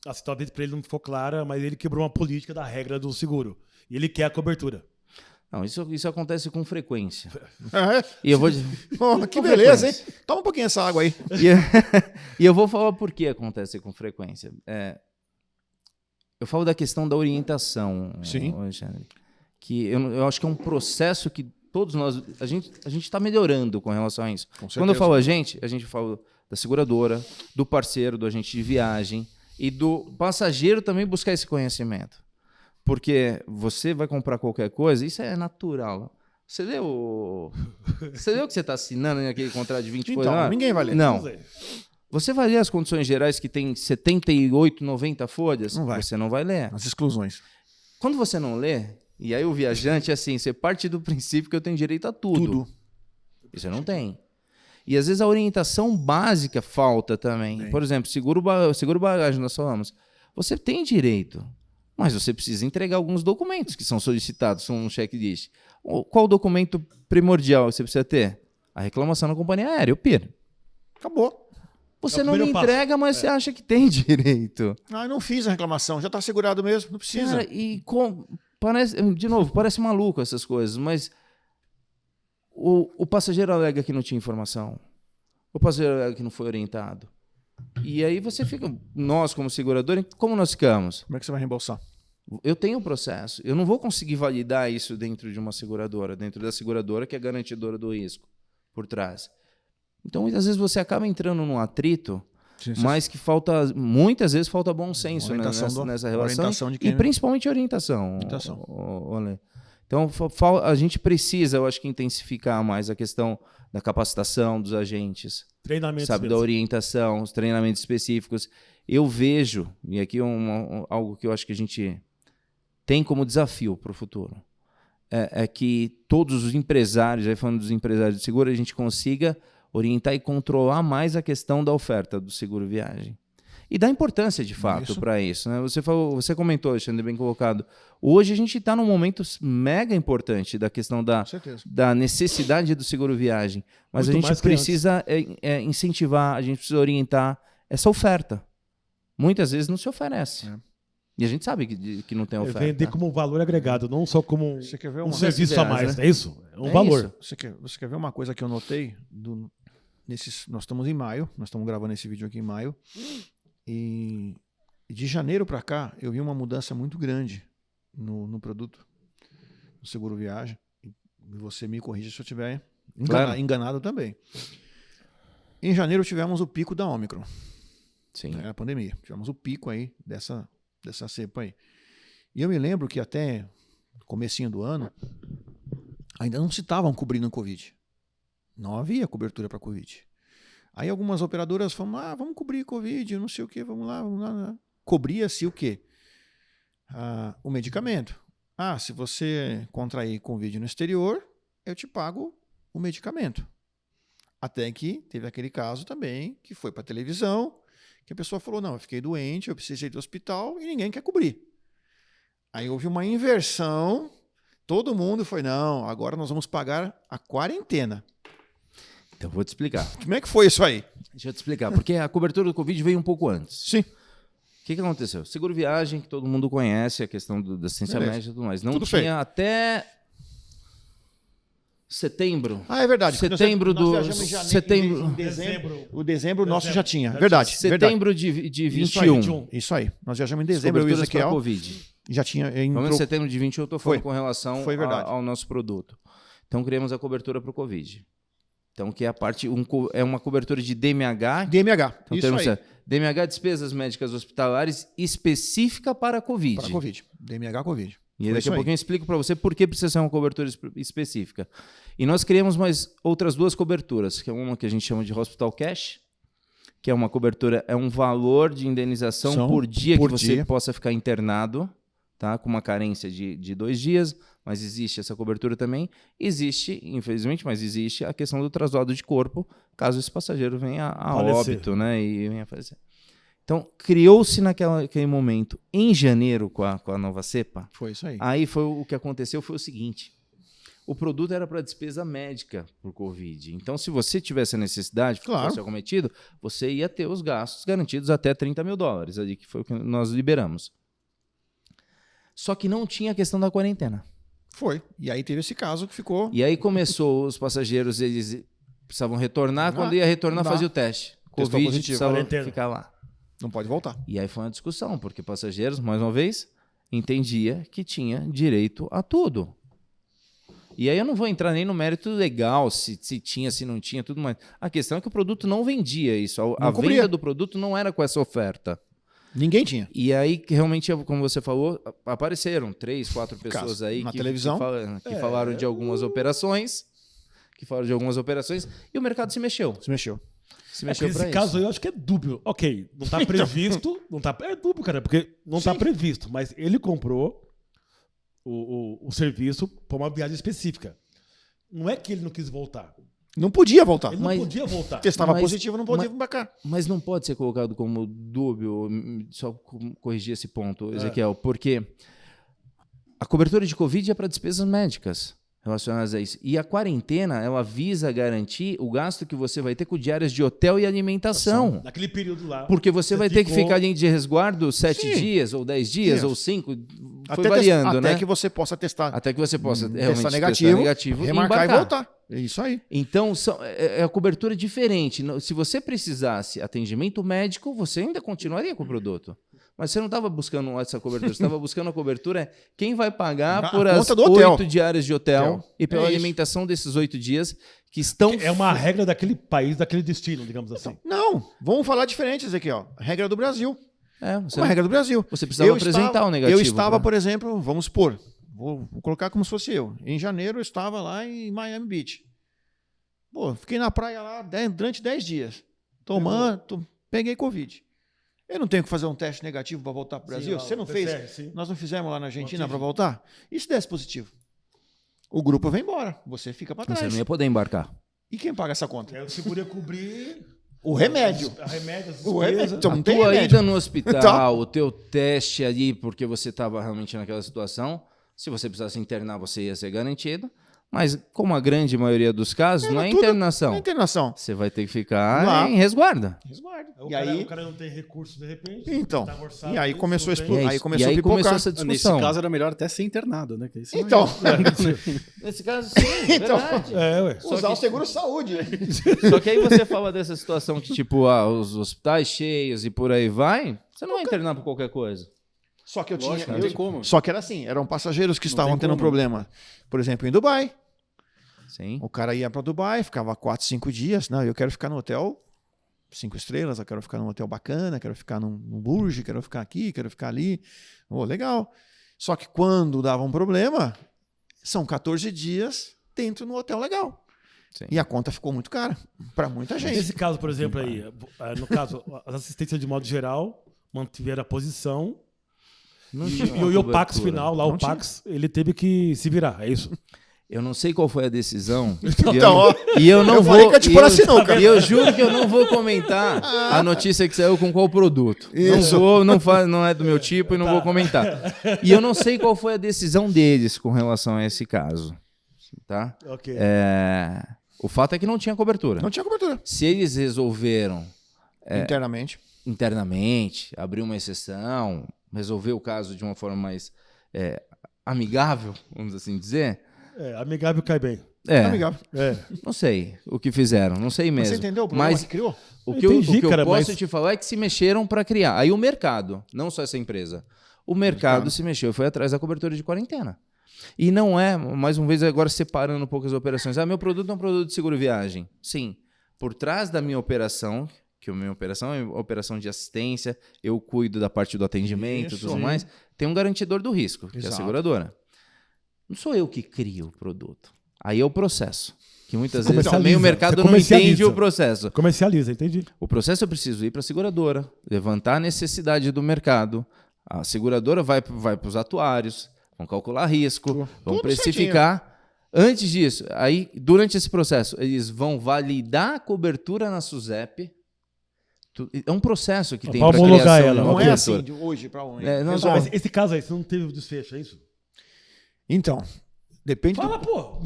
assim, talvez para ele não ficou clara, mas ele quebrou uma política da regra do seguro. E ele quer a cobertura. Não, isso acontece com frequência. É. E eu vou... Oh, que beleza, hein? Toma um pouquinho essa água aí. E eu vou falar por que acontece com frequência. Eu falo da questão da orientação, Sim. Alexandre, que eu acho que é um processo que todos nós... A gente está melhorando com relação a isso. Com Quando eu certeza. falo a gente fala da seguradora, do parceiro, do agente de viagem e do passageiro também buscar esse conhecimento. Porque você vai comprar qualquer coisa, isso é natural. Você leu o que você está assinando naquele contrato de 20 Então, ninguém vai ler. Não. Você vai ler as condições gerais que tem 78, 90 folhas? Não vai. Você não vai ler. As exclusões. Quando você não lê, e aí o viajante, assim, você parte do princípio que eu tenho direito a tudo. Isso eu não tem. E às vezes a orientação básica falta também. Tem. Por exemplo, seguro bagagem, nós falamos. Você tem direito, mas você precisa entregar alguns documentos que são solicitados, um checklist. Qual o documento primordial que você precisa ter? A reclamação na companhia aérea, o PIR. Acabou. Você É o não me primeiro passo. entrega, mas você acha que tem direito. Ah, eu não fiz a reclamação. Já está segurado mesmo. Não precisa. Cara, e parece, de novo, parece maluco essas coisas, mas o passageiro alega que não tinha informação. O passageiro alega que não foi orientado. E aí você fica, nós como segurador, como nós ficamos? Como é que você vai reembolsar? Eu tenho um processo. Eu não vou conseguir validar isso dentro de uma seguradora, dentro da seguradora que é garantidora do risco por trás. Então, muitas vezes você acaba entrando num atrito, mas que muitas vezes falta bom senso, né, nessa relação. Orientação de quem... E principalmente orientação. Ale. Então, a gente precisa, eu acho que, intensificar mais a questão da capacitação dos agentes. Treinamento. Sabe, da orientação, os treinamentos específicos. Eu vejo, e aqui algo que eu acho que a gente tem como desafio para o futuro, é que todos os empresários, aí falando dos empresários de seguro, a gente consiga orientar e controlar mais a questão da oferta do seguro viagem. E dar importância, de fato, para isso. Né? Você comentou, Alexandre, bem colocado. Hoje a gente está num momento mega importante da questão da necessidade do seguro viagem. Mas Muito a gente precisa incentivar, a gente precisa orientar essa oferta. Muitas vezes não se oferece. E a gente sabe que não tem oferta. Vender como um valor agregado, não só como Você quer ver um serviço a mais. né? É isso? É um valor. Você quer ver uma coisa que eu notei? Nós estamos em maio, nós estamos gravando esse vídeo aqui em maio. E de janeiro para cá, eu vi uma mudança muito grande no produto, no seguro viagem. E você me corrija se eu estiver Claro. Enganado também. Em janeiro tivemos o pico da Ômicron. Sim. A pandemia. Tivemos o pico aí dessa cepa aí. E eu me lembro que até comecinho do ano ainda não se estavam cobrindo o Covid. Não havia cobertura para Covid. Aí algumas operadoras falaram, vamos cobrir Covid, não sei o que, vamos lá. Cobria-se o quê? O medicamento. Se você contrair Covid no exterior, eu te pago o medicamento. Até que teve aquele caso também, que foi para televisão, que a pessoa falou, não, eu fiquei doente, eu precisei ir do hospital e ninguém quer cobrir. Aí houve uma inversão, todo mundo foi, não, agora nós vamos pagar a quarentena. Então, eu vou te explicar. Como é que foi isso aí? Deixa eu te explicar, porque a cobertura do Covid veio um pouco antes. Sim. O que aconteceu? Seguro viagem, que todo mundo conhece, a questão da assistência médica e tudo mais. Não Tudo tinha feito. até setembro. É verdade. Setembro nós do... viajamos em janeiro, Setembro... em dezembro. O dezembro nosso já tinha. Verdade. Setembro de Isso aí, 21. Isso aí. Nós viajamos em dezembro, eu e o Coberturas para Ezequiel. Covid. Já tinha. Pelo menos Entrou... setembro de 21 eu estou falando Foi. com relação Foi verdade. ao nosso produto. Então, criamos a cobertura para o Covid. Então, que é a parte... é uma cobertura de DMH. DMH. Então, Isso aí. DMH, despesas médicas hospitalares, específica para Covid. Para Covid. DMH Covid. E Foi daqui isso a aí. pouquinho eu explico para você por que precisa ser uma cobertura específica. E nós criamos mais outras duas coberturas, que é uma que a gente chama de Hospital Cash, que é uma cobertura, é um valor de indenização por dia que você possa ficar internado, tá? Com uma carência de 2 dias, mas existe essa cobertura também. Existe, infelizmente, mas existe a questão do traslado de corpo, caso esse passageiro venha a óbito, né? E venha a falecer. Então, criou-se naquele momento, em janeiro, com a nova cepa. Foi isso aí. Aí foi o que aconteceu foi o seguinte: o produto era para despesa médica por Covid. Então, se você tivesse a necessidade, fosse acometido, você ia ter os gastos garantidos até $30 mil, ali, que foi o que nós liberamos. Só que não tinha a questão da quarentena. Foi. E aí teve esse caso que ficou. E aí começou, os passageiros, eles precisavam retornar, quando ia retornar, fazia o teste. Testou Covid, positivo. precisava Quarentena. ficar lá. Não pode voltar. E aí foi uma discussão, porque passageiros, mais uma vez, entendia que tinha direito a tudo. E aí eu não vou entrar nem no mérito legal, se tinha, se não tinha, tudo mais. A questão é que o produto não vendia isso. A venda do produto não era com essa oferta. Ninguém tinha. E aí, realmente, como você falou, apareceram 3, 4 pessoas Caso. aí Na televisão. que falaram de algumas operações. E o mercado se mexeu. Se mexeu. Se mexeu para Esse isso. caso aí eu acho que é dúbio. Ok, não está previsto. É dúbio, cara, porque não está previsto. Mas ele comprou o serviço para uma viagem específica. Não é que ele não quis voltar. Não podia voltar. Ele não podia voltar. Testava positivo, não podia embarcar. Mas não pode ser colocado como dúbio, só corrigir esse ponto, Ezequiel, porque a cobertura de Covid é para despesas médicas relacionadas a isso. E a quarentena, ela visa garantir o gasto que você vai ter com diárias de hotel e alimentação. Naquele período lá. Porque você vai ter que ficar de resguardo 7 dias, ou 10 dias, ou 5, foi variando, né? Até que você possa testar. Até que você possa testar realmente negativo, negativo remarcar embarcar. e voltar. É isso aí. Então, é a cobertura diferente. Se você precisasse atendimento médico, você ainda continuaria com o produto. Mas você não estava buscando essa cobertura, você estava buscando a cobertura, quem vai pagar por as 8 diárias de hotel e pela alimentação desses 8 dias que estão... É uma regra daquele país, daquele destino, digamos assim. Não, vamos falar diferente, Ezequiel. Regra do Brasil. Você Uma regra do Brasil. Você precisava apresentar o negativo. Eu estava, por exemplo, vamos supor, vou colocar como se fosse eu. Em janeiro eu estava lá em Miami Beach. Pô, fiquei na praia lá durante 10 dias. Peguei Covid. Eu não tenho que fazer um teste negativo para voltar para o Brasil? Você não fez? Nós não fizemos lá na Argentina para voltar? E se desse positivo? O grupo vem embora. Você fica para trás. Você não ia poder embarcar. E quem paga essa conta? Eu seguro ia cobrir o remédio. A remédio, as O remédio. despesas. Então, não tem tua remédio. ida no hospital, o teu teste ali, porque você estava realmente naquela situação, se você precisasse internar, você ia ser garantido. Mas, como a grande maioria dos casos, não é internação. Não é internação. Você vai ter que ficar Lá. em resguarda. Resguardo. O cara não tem recurso de repente. Então, tá orçado, e aí começou a não tem. explodir. Aí começou a começou pipocar. essa Nesse discussão. caso era melhor até ser internado, né? Que isso não é- Então, Nesse caso, sim, Então, verdade. Ué. usar o seguro-saúde. Só que aí você fala dessa situação que, tipo, os hospitais cheios e por aí vai, você não vai internar por qualquer coisa. Só que eu Lógico, tinha. não tem como. Só que era assim, eram passageiros que estavam tem tendo um como. problema. Por exemplo, em Dubai. Sim. O cara ia para Dubai, ficava 4, 5 dias. Não, eu quero ficar no hotel 5 estrelas, eu quero ficar num hotel bacana, quero ficar num Burj, quero ficar aqui, quero ficar ali. Legal. Só que quando dava um problema, são 14 dias dentro no hotel legal. Sim. E a conta ficou muito cara para muita gente. Nesse caso, por exemplo, aí, no caso, as assistências de modo geral mantiveram a posição. Não E, tinha e o cobertura. Pax final, lá Não o Pax, ele teve que se virar, é isso? Eu não sei qual foi a decisão. Então, ó, E eu não eu vou. falei que é tipo na sinuca. E eu juro que eu não vou comentar a notícia que saiu com qual produto. Isso. Não é do meu tipo e não vou comentar. E eu não sei qual foi a decisão deles com relação a esse caso. Tá? Ok. O fato é que não tinha cobertura. Não tinha cobertura. Se eles resolveram Internamente. internamente, abrir uma exceção, resolver o caso de uma forma mais amigável, vamos assim dizer. Amigável cai bem. Amigável. Não sei o que fizeram, não sei Mas mesmo. você entendeu o problema que criou? O Eu que eu entendi, cara, posso mas- te falar é que se mexeram para criar. Aí o mercado, não só essa empresa, o mercado se mexeu, foi atrás da cobertura de quarentena. E não é, mais uma vez, agora separando um pouco as operações. Meu produto é um produto de seguro viagem. Sim, por trás da minha operação, que a minha operação é operação de assistência, eu cuido da parte do atendimento e Isso. tudo mais, tem um garantidor do risco, que é a Exato. seguradora. Não sou eu que crio o produto. Aí é o processo. Que muitas Você vezes também comercializa, o mercado você não comercializa. entende o processo. Comercializa, entendi. O processo eu preciso ir para a seguradora, levantar a necessidade do mercado. A seguradora vai para os atuários, vão calcular risco, vão Tudo precificar. Antes disso, aí durante esse processo, eles vão validar a cobertura na SUSEP. É um processo que tem Pra para homologar criação ela, de uma Não ok. é cobertura. assim de hoje para hoje. Não, Mas esse caso aí, você não teve o desfecho, é isso? Então, depende Fala, pô!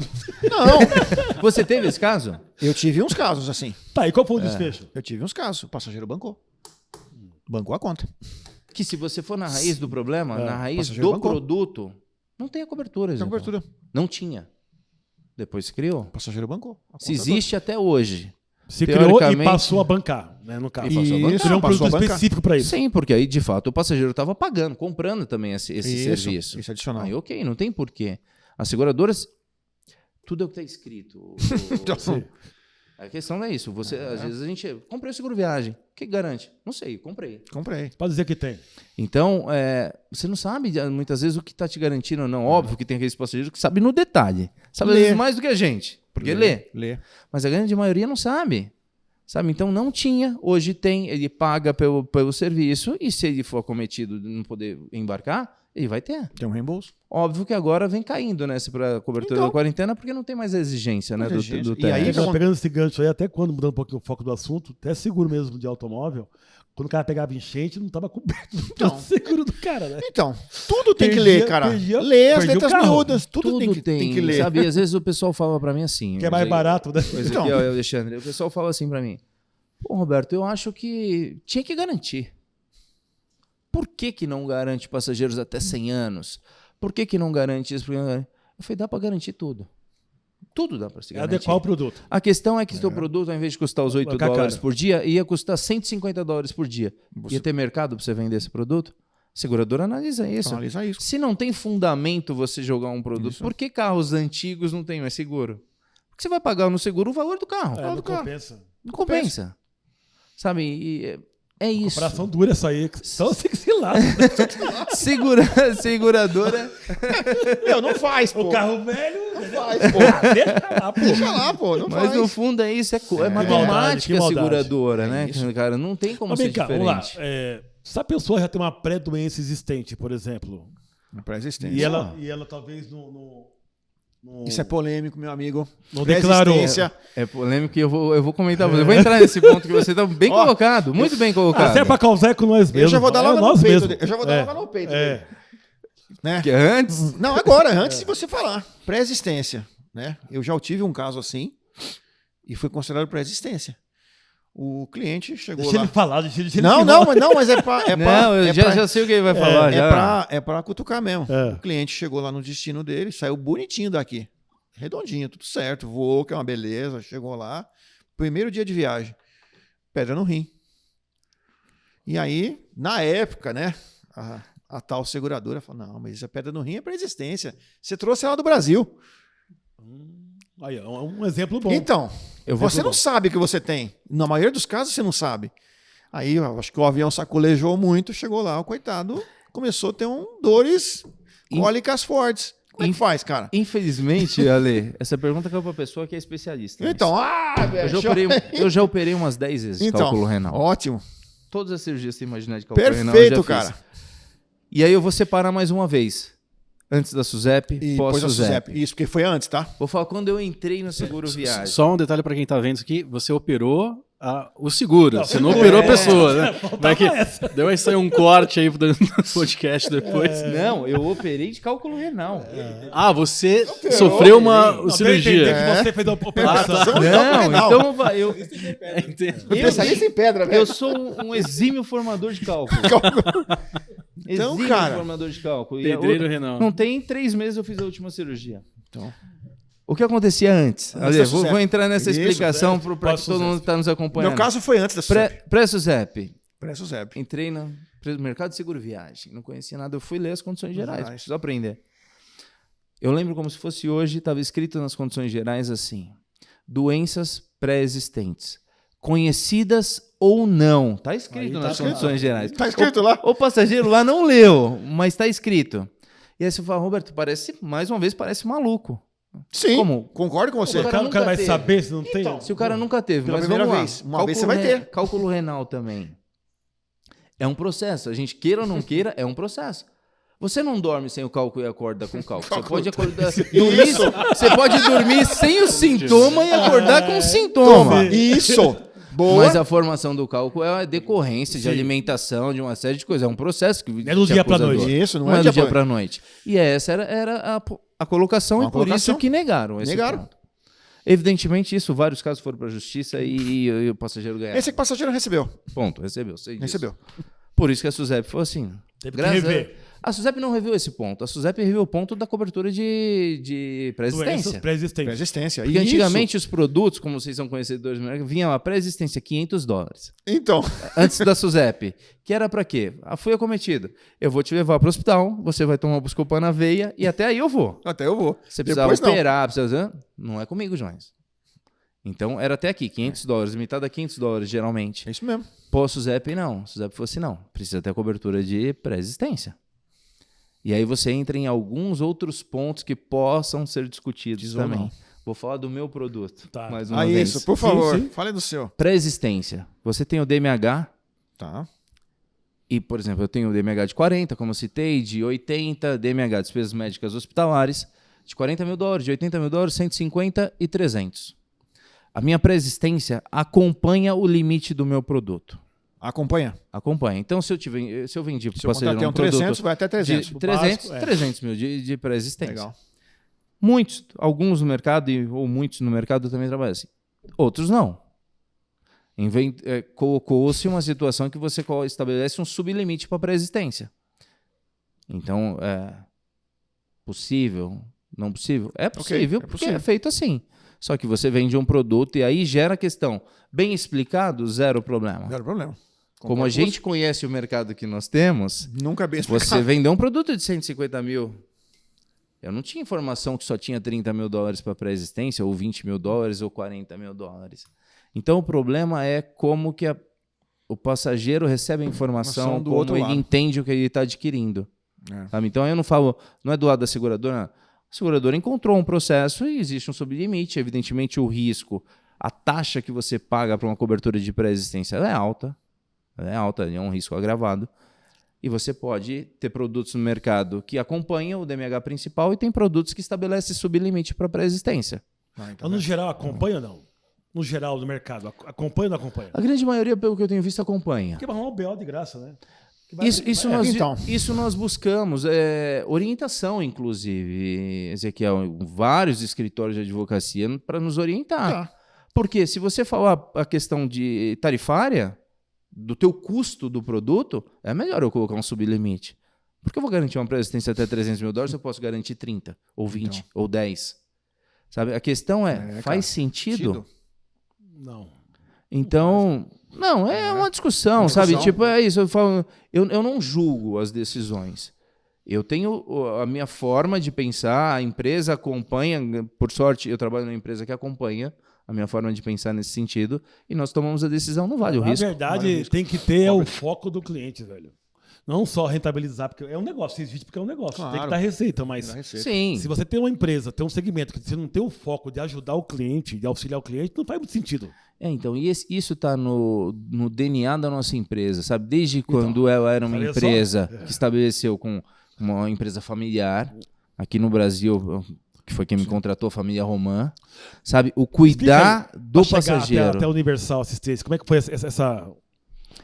Não, Você teve esse caso? eu tive uns casos assim. Tá, e qual foi o desfecho? Eu tive uns casos. O passageiro bancou. Bancou a conta. Que se você for na raiz do problema, na raiz passageiro do bancou. produto, não tem a cobertura. Tem Zé Paulo. cobertura. Não tinha. Depois se criou. O passageiro bancou. A Se conta existe até hoje. Se criou e Teoricamente- passou a bancar, né, no caso. E passou a bancar. Criou um passou produto a bancar. específico para isso. Sim, porque aí, de fato, o passageiro estava pagando, comprando também esse Isso, serviço. isso é adicional. Aí, ok, não tem porquê. As seguradoras, tudo é o que está escrito. Então, A questão não é isso. Às vezes a gente... Comprei o seguro viagem. O que garante? Não sei, comprei. comprei. Pode dizer que tem. Então, você não sabe muitas vezes o que está te garantindo ou não. Óbvio que tem aqueles passageiros que sabem no detalhe. Sabe às Lê. vezes mais do que a gente. Porque lê. Lê. Mas a grande maioria não sabe. Sabe? Então não tinha, hoje tem, ele paga pelo serviço e se ele for acometido de não poder embarcar, ele vai ter. Tem um reembolso. Óbvio que agora vem caindo, né, para a cobertura Então. da quarentena, porque não tem mais a exigência, né, Exigência. do E aí, teste. Então, Pegando esse gancho aí, até quando, mudando um pouquinho o foco do assunto, até seguro mesmo de automóvel, quando o cara pegava enchente, não estava coberto pelo seguro do cara, né? Então, tudo tem que Perdia- ler, cara. perdia- Lê as perdi o letras carro. miúdas. Tudo tem que ler. Sabe? E às vezes o pessoal fala para mim assim. Que é mais barato, né? Pois Então. aqui, ó, Alexandre, o pessoal fala assim para mim, pô, Roberto, eu acho que tinha que garantir. Por que não garante passageiros até 100 anos? Por que não garante isso? Eu falei, dá para garantir tudo. Tudo dá para se É garantir. adequar o produto. A questão é que seu produto, ao invés de custar os 8 Vai ficar dólares caro. por dia, ia custar 150 dólares por dia. Ia ter mercado para você vender esse produto? A seguradora analisa isso. Analisa isso. Se não tem fundamento você jogar um produto, Isso. por que carros antigos não tem mais seguro? Porque você vai pagar no seguro o valor do carro. É, não do cara. compensa. Não compensa. Sabe? E é isso. Comparação dura essa aí. Só você que se lata. Seguradora. Meu, não faz, pô. O carro velho. Não faz, pô. Deixa lá, pô. Deixa lá, pô. Não Mas faz. no fundo é isso, é maldade, matemática que maldade. seguradora, É né? isso. Cara, não tem como Mas ser vem cá, vamos lá. diferente. Se a pessoa já tem uma pré-doença existente, por exemplo, Pré-existência. e ela talvez não Isso é polêmico, meu amigo. Não declarou. Pré-existência. É polêmico que eu vou comentar. Eu vou entrar nesse ponto que você está bem Ó, colocado, muito bem colocado. Se é pra causar é com nós mesmos. Eu já vou dar é logo nós no peito mesmo. dele. Eu já vou dar logo no peito dele. Né? Que antes, Não, agora, antes de você falar. Pré-existência. Né? Eu já tive um caso assim e foi considerado pré-existência. O cliente chegou Deixa lá. ele falar, deixa ele Não, mas é pra. não, eu já sei o que ele vai falar. já. É pra cutucar mesmo. É. O cliente chegou lá no destino dele, saiu bonitinho daqui. Redondinho, tudo certo. Voou, que é uma beleza. Chegou lá. Primeiro dia de viagem. Pedra no rim. E aí, na época, né? A tal seguradora falou: não, mas isso é pedra no rim, é pra existência. Você trouxe ela do Brasil. Aí, um exemplo bom. Então, Eu vou você não sabe o que você tem. Na maioria dos casos, você não sabe. Aí, eu acho que o avião sacolejou muito, chegou lá, o coitado começou a ter dores cólicas fortes. Como é que faz, cara? Infelizmente, Ale, essa pergunta caiu pra pessoa que é especialista. nisso. Então, Eu já operei umas 10 vezes Então, cálculo renal. ótimo. Todas as cirurgias que você imaginar de cálculo renal eu já Perfeito, fiz. cara. E aí eu vou separar mais uma vez. Antes da SUSEP, E depois da pós-SUSEP. SUSEP. Isso, porque foi antes, tá? Vou falar quando eu entrei no seguro viagem. Só um detalhe para quem tá vendo isso aqui, você operou o seguro, você não seguro, operou a pessoa, né? Vai que essa. deu aí sair um corte aí do podcast depois. Não, eu operei de cálculo renal. Ah, você sofreu uma Não, cirurgia. que você fez a operação. Não, então vai. Entendo. Especialista em pedra, velho. Eu sou um exímio formador de cálculo. Então, Exímio cara, formador de cálculo. E Pedreiro renal. Não tem 3 meses eu fiz a última cirurgia. Então. O que acontecia antes? Antes Ale, da vou SUSEP. entrar nessa Isso, explicação para que pós-SUSEP. todo mundo que está nos acompanhando. meu caso foi antes da SUSEP. Pré-SUSEP. Pré-SUSEP. Entrei no mercado de seguro viagem. Não conhecia nada. Eu fui ler as condições gerais. Gerais. Preciso aprender. Eu lembro como se fosse hoje, estava escrito nas condições gerais assim: doenças pré-existentes, conhecidas ou não. Está escrito Aí nas tá condições gerais. Tá escrito lá? O passageiro lá não leu, mas está escrito. E aí você fala, Roberto, mais uma vez, parece maluco. Sim. Como? Concordo com você. O cara O cara vai nunca teve. saber se não tem. Se o cara nunca teve, Pela mas primeira vamos lá. vez. Uma vez você vai ter. Cálculo renal também. É um processo. A gente queira ou não queira, é um processo. Você não dorme sem o cálculo e acorda com o cálculo. Você pode acordar. Você pode dormir sem o sintoma e acordar com o sintoma. Isso. Boa. Mas a formação do cálculo é a decorrência de alimentação, de uma série de coisas. É um processo que É do te dia pra acusa noite. dor. Isso, Não é do dia para noite. E essa era a colocação, Uma e por colocação. isso que negaram. Esse Negaram. ponto. Evidentemente, isso, vários casos foram para a justiça e o passageiro ganhou. Esse que o passageiro recebeu. Ponto, recebeu. Sei disso. Recebeu. Por isso que a SUSEP foi assim. Teve que rever. A SUSEP não reviu esse ponto. A SUSEP reviu o ponto da cobertura de Doenças pré-existência. pré-existentes. Pré-existência. Porque Isso. antigamente os produtos, como vocês são conhecedores, vinha a pré-existência $500. Então. Antes da SUSEP. Que era pra quê? Fui acometido. Eu vou te levar pro hospital, você vai tomar Buscopan na veia e até aí eu vou. Até eu vou. Você precisava Depois não. operar, não é comigo, Joões. Então era até aqui, $500, limitado a $500 geralmente. É isso mesmo. Pós-SUSEP não. SUSEP fosse não. Precisa ter a cobertura de pré-existência. E aí você entra em alguns outros pontos que possam ser discutidos ou também. não. Vou falar do meu produto. Tá. Mais uma vez. Isso, por favor. sim. Fale do seu. Pré-existência. Você tem o DMH. Tá. E, por exemplo, eu tenho o DMH de 40, como eu citei, de 80, DMH, despesas médicas hospitalares, de $40 mil, de $80 mil, 150 e 300. A minha pré-existência acompanha o limite do meu produto. Acompanha. Acompanha. Então, se eu vendi para o Se eu contratei passageiro um produto 300, vai até 300. de 300, básico, é. 300 mil de pré-existência. Legal. Muitos, alguns no mercado, ou muitos no mercado também trabalham assim. Outros não. Colocou-se uma situação que você estabelece um sublimite para a pré-existência. Então, possível? Não possível? É possível, porque possível. é feito assim. Só que você vende um produto e aí gera a questão. Bem explicado, zero problema. Zero problema. Como a gente conhece o mercado que nós temos, Nunca bem explicado. você vendeu um produto de 150 mil. Eu não tinha informação que só tinha $30 mil para pré-existência, ou $20 mil, ou $40 mil. Então o problema é como que o passageiro recebe a informação, do como outro ele lado. entende o que ele está adquirindo. É. Sabe? Então eu não falo, não é do lado da seguradora. A seguradora encontrou um processo e existe um sublimite. Evidentemente o risco, a taxa que você paga para uma cobertura de pré-existência ela é alta. Ela é alta, é um risco agravado. E você pode ter produtos no mercado que acompanham o DMH principal e tem produtos que estabelecem sublimite para pré-existência. Mas no geral, acompanha ou não? No geral do mercado, acompanha ou não acompanha? A grande maioria, pelo que eu tenho visto, acompanha. Porque vai arrumar um BO de graça, né? Isso nós buscamos. Orientação, inclusive, Ezequiel, vários escritórios de advocacia para nos orientar. Tá. Porque se você falar a questão de tarifária, do teu custo do produto, é melhor eu colocar um sublimite. Porque eu vou garantir uma pré-existência até $300 mil, eu posso garantir 30, ou 20, ou 10. Sabe? A questão faz cara, sentido? Não. Então, não, é uma discussão, Uma sabe? discussão. Tipo, é isso, eu falo, eu não julgo as decisões. Eu tenho a minha forma de pensar, a empresa acompanha, por sorte, eu trabalho numa empresa que acompanha a minha forma de pensar nesse sentido, e nós tomamos a decisão, não vale o risco. Na verdade, tem que ter o foco do cliente, velho. Não só rentabilizar, porque é um negócio, existe porque é um negócio. Claro. Tem que dar receita, mas Sim. se você tem uma empresa, tem um segmento que você não tem o foco de ajudar o cliente, de auxiliar o cliente, não faz muito sentido. Então, isso está no DNA da nossa empresa, sabe? Desde quando ela era uma empresa que estabeleceu com uma empresa familiar, aqui no Brasil, que foi quem me contratou, a família Roman, sabe? O cuidar do passageiro. Até a Universal Assistência, como é que foi essa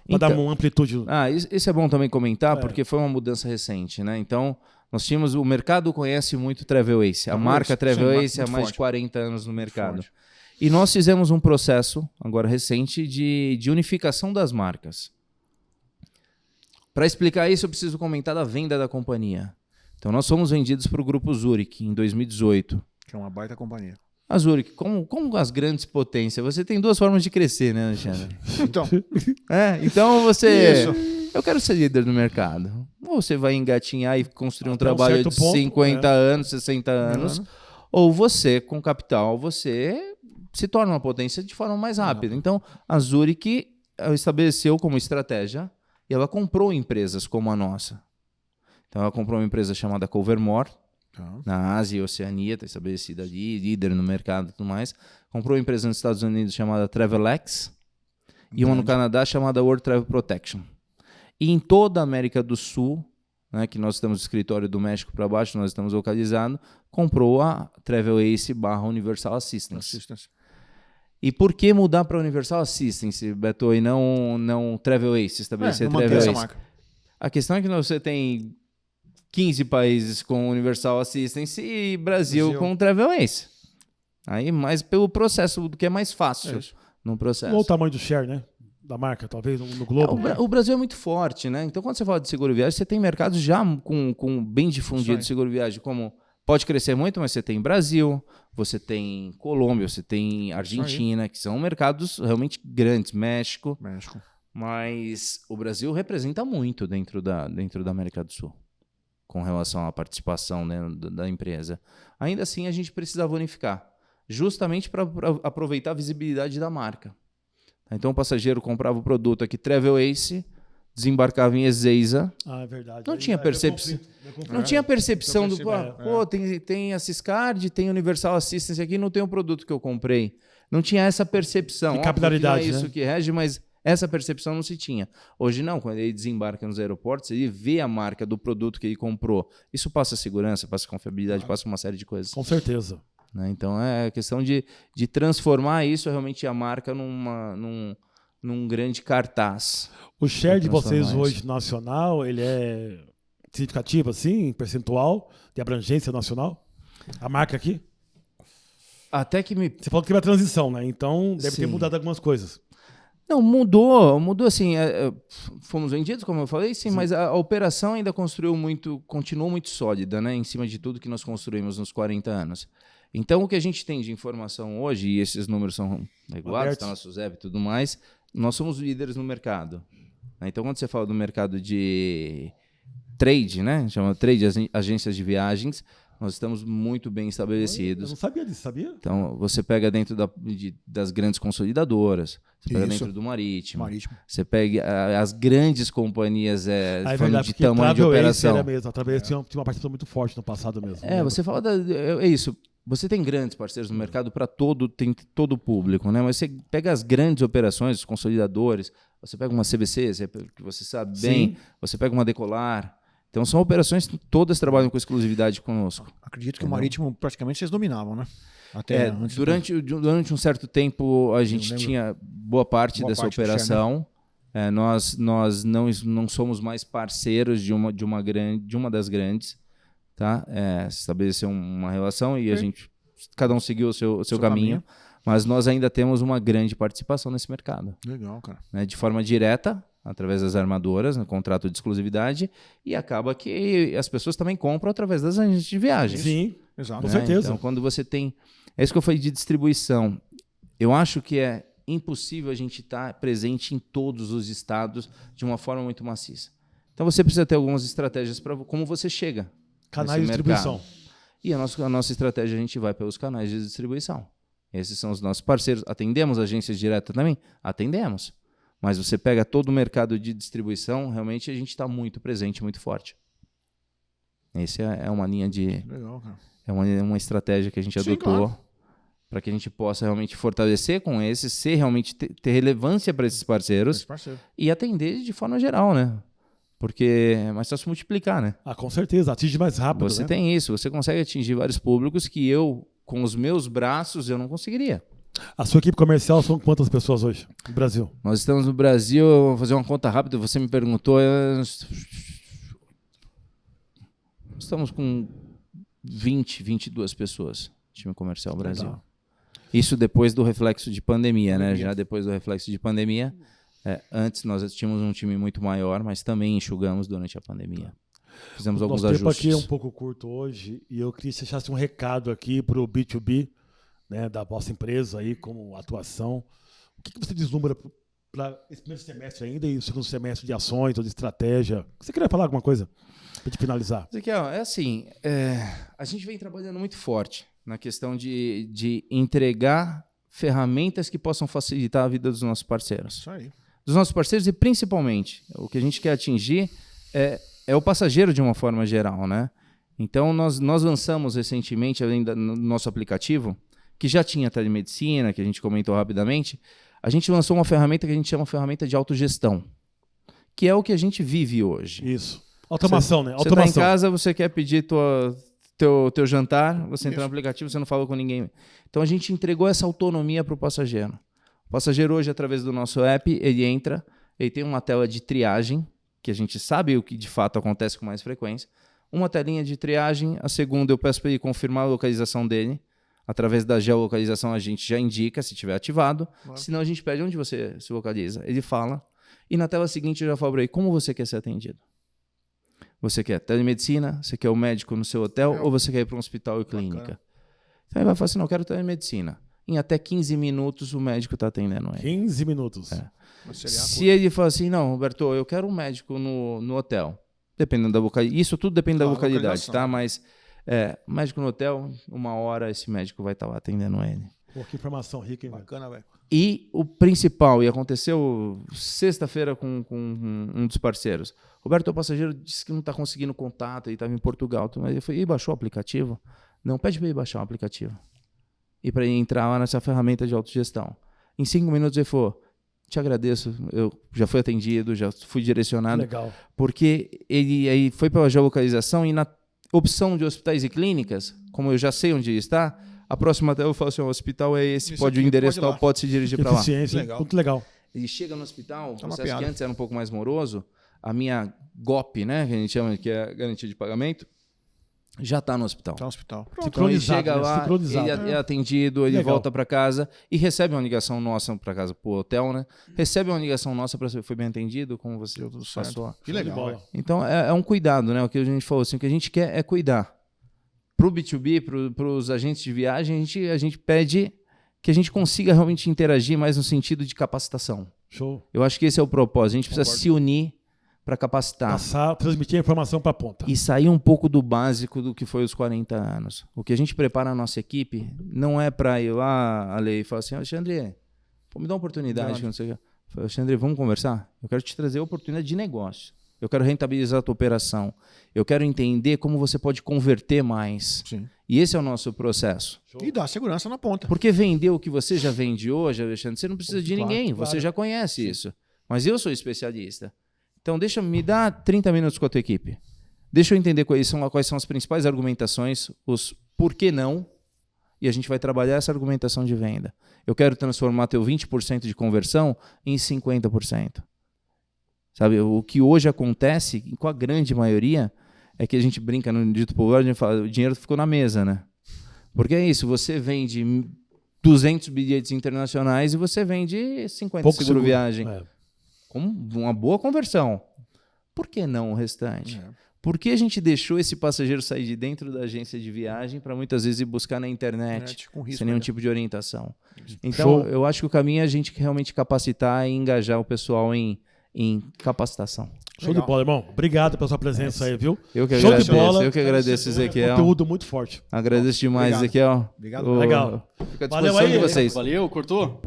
para dar uma amplitude? Isso é bom também comentar, porque foi uma mudança recente, né? Então, nós tínhamos, o mercado conhece muito Travel Ace, a marca Travel Ace há mais de 40 anos no mercado. E nós fizemos um processo, agora recente, de unificação das marcas. Para explicar isso, eu preciso comentar da venda da companhia. Então, nós fomos vendidos para o Grupo Zurich em 2018. Que é uma baita companhia. A Zurich, como as grandes potências, você tem duas formas de crescer, né, Alexandre? Então você... Isso. Eu quero ser líder no mercado. Ou você vai engatinhar e construir um Até trabalho de ponto, 50 anos, 60 anos. Ou você, com capital, você se torna uma potência de forma mais rápida. Então, a Zurich estabeleceu como estratégia e ela comprou empresas como a nossa. Então, ela comprou uma empresa chamada Covermore, na Ásia e Oceania, está estabelecida ali, líder no mercado e tudo mais. Comprou uma empresa nos Estados Unidos chamada Travelex e uma no Canadá chamada World Travel Protection. E em toda a América do Sul, né, que nós estamos no escritório do México para baixo, nós estamos localizados, comprou a Travel Ace / Universal Assistance. E por que mudar para Universal Assistance, Beto, e não Travel Ace, estabelecer Travel Ace? A questão é que você tem 15 países com Universal Assistance e Brasil com Travel Ace. Aí, mais pelo processo, do que é mais fácil no processo. Ou o tamanho do share, né? Da marca, talvez, no globo. O Brasil é muito forte, né? Então, quando você fala de seguro viagem, você tem mercados já com bem difundido de seguro viagem, como pode crescer muito, mas você tem Brasil, você tem Colômbia, você tem Argentina, que são mercados realmente grandes, México. Mas o Brasil representa muito dentro da América do Sul, com relação à participação, né, da empresa. Ainda assim, a gente precisava unificar, justamente para aproveitar a visibilidade da marca. Então, o passageiro comprava o produto aqui, Travel Ace, desembarcava em Ezeiza. É verdade. Não tinha percepção. Não tinha percepção do... Tem a Siscard, tem Universal Assistance aqui, não tem o produto que eu comprei. Não tinha essa percepção. E capilaridade, não é isso que rege, mas essa percepção não se tinha. Hoje não, quando ele desembarca nos aeroportos, ele vê a marca do produto que ele comprou. Isso passa segurança, passa confiabilidade, passa uma série de coisas. Com certeza. Né? Então é questão de transformar isso realmente a marca num grande cartaz. O share de vocês hoje nacional, ele é significativo assim, percentual de abrangência nacional? A marca aqui? Até que Você falou que teve a transição, né? Então deve ter mudado algumas coisas. Não, mudou assim, fomos vendidos, como eu falei, sim, mas a operação ainda continuou muito sólida, né, em cima de tudo que nós construímos nos 40 anos. Então, o que a gente tem de informação hoje, e esses números são regulados, está na SUSEP e tudo mais, nós somos líderes no mercado. Então, quando você fala do mercado de trade, né, chama trade, agências de viagens, nós estamos muito bem estabelecidos. Eu não sabia disso, sabia? Então, você pega dentro das grandes consolidadoras, você pega dentro do Marítimo, você pega as grandes companhias de tamanho de operação. A Travel Ace tinha uma participação muito forte no passado mesmo. Você fala é isso. Você tem grandes parceiros no mercado para todo o público, né? Mas você pega as grandes operações, os consolidadores, você pega uma CVC, que você sabe bem, você pega uma Decolar. Então são operações que todas trabalham com exclusividade conosco. Acredito que o Marítimo praticamente vocês dominavam, né? Até durante um certo tempo a gente tinha boa parte dessa operação. Nós não somos mais parceiros de uma das grandes. Tá? Se estabeleceu uma relação e cada um seguiu o seu caminho, mas nós ainda temos uma grande participação nesse mercado. Legal, cara. Né? De forma direta, através das armadoras, no contrato de exclusividade, e acaba que as pessoas também compram através das agências de viagens. Sim, exato. Com certeza. Então, quando você tem... É isso que eu falei de distribuição. Eu acho que é impossível a gente estar presente em todos os estados de uma forma muito maciça. Então você precisa ter algumas estratégias para como você chega. Canais de nesse distribuição. mercado. E a nossa estratégia, a gente vai pelos canais de distribuição. Esses são os nossos parceiros. Atendemos agências diretas também? Atendemos. Mas você pega todo o mercado de distribuição, realmente a gente está muito presente, muito forte. Essa é uma linha de... Legal, cara. É uma estratégia que a gente Sim, adotou claro. para que a gente possa realmente fortalecer com esses, ser realmente ter relevância para esses parceiros Esse parceiro. e atender de forma geral, né? Porque é mais fácil multiplicar, né? Ah, com certeza, atinge mais rápido. Você né? tem isso, você consegue atingir vários públicos que eu, com os meus braços, eu não conseguiria. A sua equipe comercial são quantas pessoas hoje no Brasil? Nós estamos no Brasil, eu vou fazer uma conta rápida, você me perguntou, estamos com 22 pessoas, time comercial Brasil. Legal. Isso depois do reflexo de pandemia, né? Já depois do reflexo de pandemia. Antes nós tínhamos um time muito maior, mas também enxugamos durante a pandemia. Fizemos alguns Nosso tempo ajustes. aqui é um pouco curto hoje e eu queria que você deixasse um recado aqui para o B2B, né, da vossa empresa aí como atuação. O que você vislumbra para esse primeiro semestre ainda e o segundo semestre de ações ou de estratégia? Você queria falar alguma coisa para gente finalizar? Ezequiel, assim, a gente vem trabalhando muito forte na questão de entregar ferramentas que possam facilitar a vida dos nossos parceiros. Isso aí. Dos nossos parceiros e principalmente, o que a gente quer atingir é o passageiro de uma forma geral, né? Então, nós lançamos recentemente, além do nosso aplicativo, que já tinha telemedicina, que a gente comentou rapidamente, a gente lançou uma ferramenta que a gente chama ferramenta de autogestão, que é o que a gente vive hoje. Isso. Automação, né? Você está em Automação. casa, você quer pedir teu jantar, você entra Isso. no aplicativo, você não fala com ninguém. Então, a gente entregou essa autonomia para o passageiro. O passageiro hoje, através do nosso app, ele entra, ele tem uma tela de triagem, que a gente sabe o que de fato acontece com mais frequência. Uma telinha de triagem, a segunda eu peço para ele confirmar a localização dele. Através da geolocalização a gente já indica se estiver ativado. Claro. Senão a gente pede onde você se localiza. Ele fala. E na tela seguinte eu já falo para ele como você quer ser atendido. Você quer telemedicina? Você quer o médico no seu hotel? Ou você quer ir para um hospital e clínica? Bacana. Então ele vai falar assim, não, eu quero telemedicina. Em até 15 minutos o médico está atendendo ele. 15 minutos. Mas seria Se ele falar assim, não, Roberto, eu quero um médico no hotel. Dependendo da localidade. Isso tudo depende da Claro, localidade, localização. tá? Mas médico no hotel, 1 hora esse médico vai estar lá atendendo ele. Pô, que informação rica, hein, velho? bacana, velho. E o principal, e aconteceu sexta-feira com um dos parceiros. Roberto, o passageiro disse que não está conseguindo contato, ele estava em Portugal. Mas eu falei, e baixou o aplicativo? Não, pede para ele baixar o aplicativo. E para ele entrar lá nessa ferramenta de autogestão. Em 5 minutos ele falou, te agradeço, eu já fui atendido, já fui direcionado. Legal. Porque ele aí foi pela geolocalização e na opção de hospitais e clínicas, como eu já sei onde ele está, a próxima tela eu falo assim, o hospital é esse, Isso pode o aqui, endereço pode ir tal, lá. pode se dirigir Que para lá. eficiência, hein? Legal. Muito legal. Ele chega no hospital, o Tá processo que mapeado. antes era um pouco mais moroso, a minha GOP, né, que a gente chama que é a garantia de pagamento, já está no hospital. Tá no hospital. Então ele Sincronizado, chega né? lá, Sincronizado. ele é atendido, ele Legal. volta para casa e recebe uma ligação nossa para casa, pro hotel, né? Recebe uma ligação nossa para saber foi bem atendido, como você Deu tudo certo. passou. Que Show de legal, bola. velho. Então é um cuidado, né? O que a gente falou assim, o que a gente quer é cuidar. Para o B2B, para os agentes de viagem, a gente pede que a gente consiga realmente interagir mais no sentido de capacitação. Show. Eu acho que esse é o propósito. A gente precisa Concordo. se unir para capacitar. Passar, transmitir a informação para a ponta. E sair um pouco do básico do que foi os 40 anos. O que a gente prepara a nossa equipe não é para ir lá, Ale, e falar assim, Alexandre, pô, me dá uma oportunidade. Que não sei o quê. Eu falei, Alexandre, vamos conversar? Eu quero te trazer a oportunidade de negócio. Eu quero rentabilizar a tua operação. Eu quero entender como você pode converter mais. Sim. E esse é o nosso processo. E dá segurança na ponta. Porque vender o que você já vende hoje, Alexandre, você não precisa de Claro, ninguém. claro. Você já conhece isso. Mas eu sou especialista. Então, me dá 30 minutos com a tua equipe. Deixa eu entender quais são as principais argumentações, os por que não, e a gente vai trabalhar essa argumentação de venda. Eu quero transformar teu 20% de conversão em 50%. Sabe, o que hoje acontece, com a grande maioria, é que a gente brinca no dito popular, a gente fala, o dinheiro ficou na mesa, né? Porque é isso, você vende 200 bilhetes internacionais e você vende 50 Pouco seguro viagem. É. Com uma boa conversão. Por que não o restante? É. Por que a gente deixou esse passageiro sair de dentro da agência de viagem para muitas vezes ir buscar na internet, Com risco, sem nenhum né? tipo de orientação? Então, Show. eu acho que o caminho é a gente realmente capacitar e engajar o pessoal em em capacitação. Show Legal. de bola, irmão. Obrigado pela sua presença aí, viu? Eu que Show de agradeço, bola. eu que agradeço, Ezequiel. Conteúdo muito forte. Agradeço demais, Obrigado. Ezequiel. Obrigado. Ô, Legal. Fico à Valeu disposição aí. de vocês. Valeu, cortou?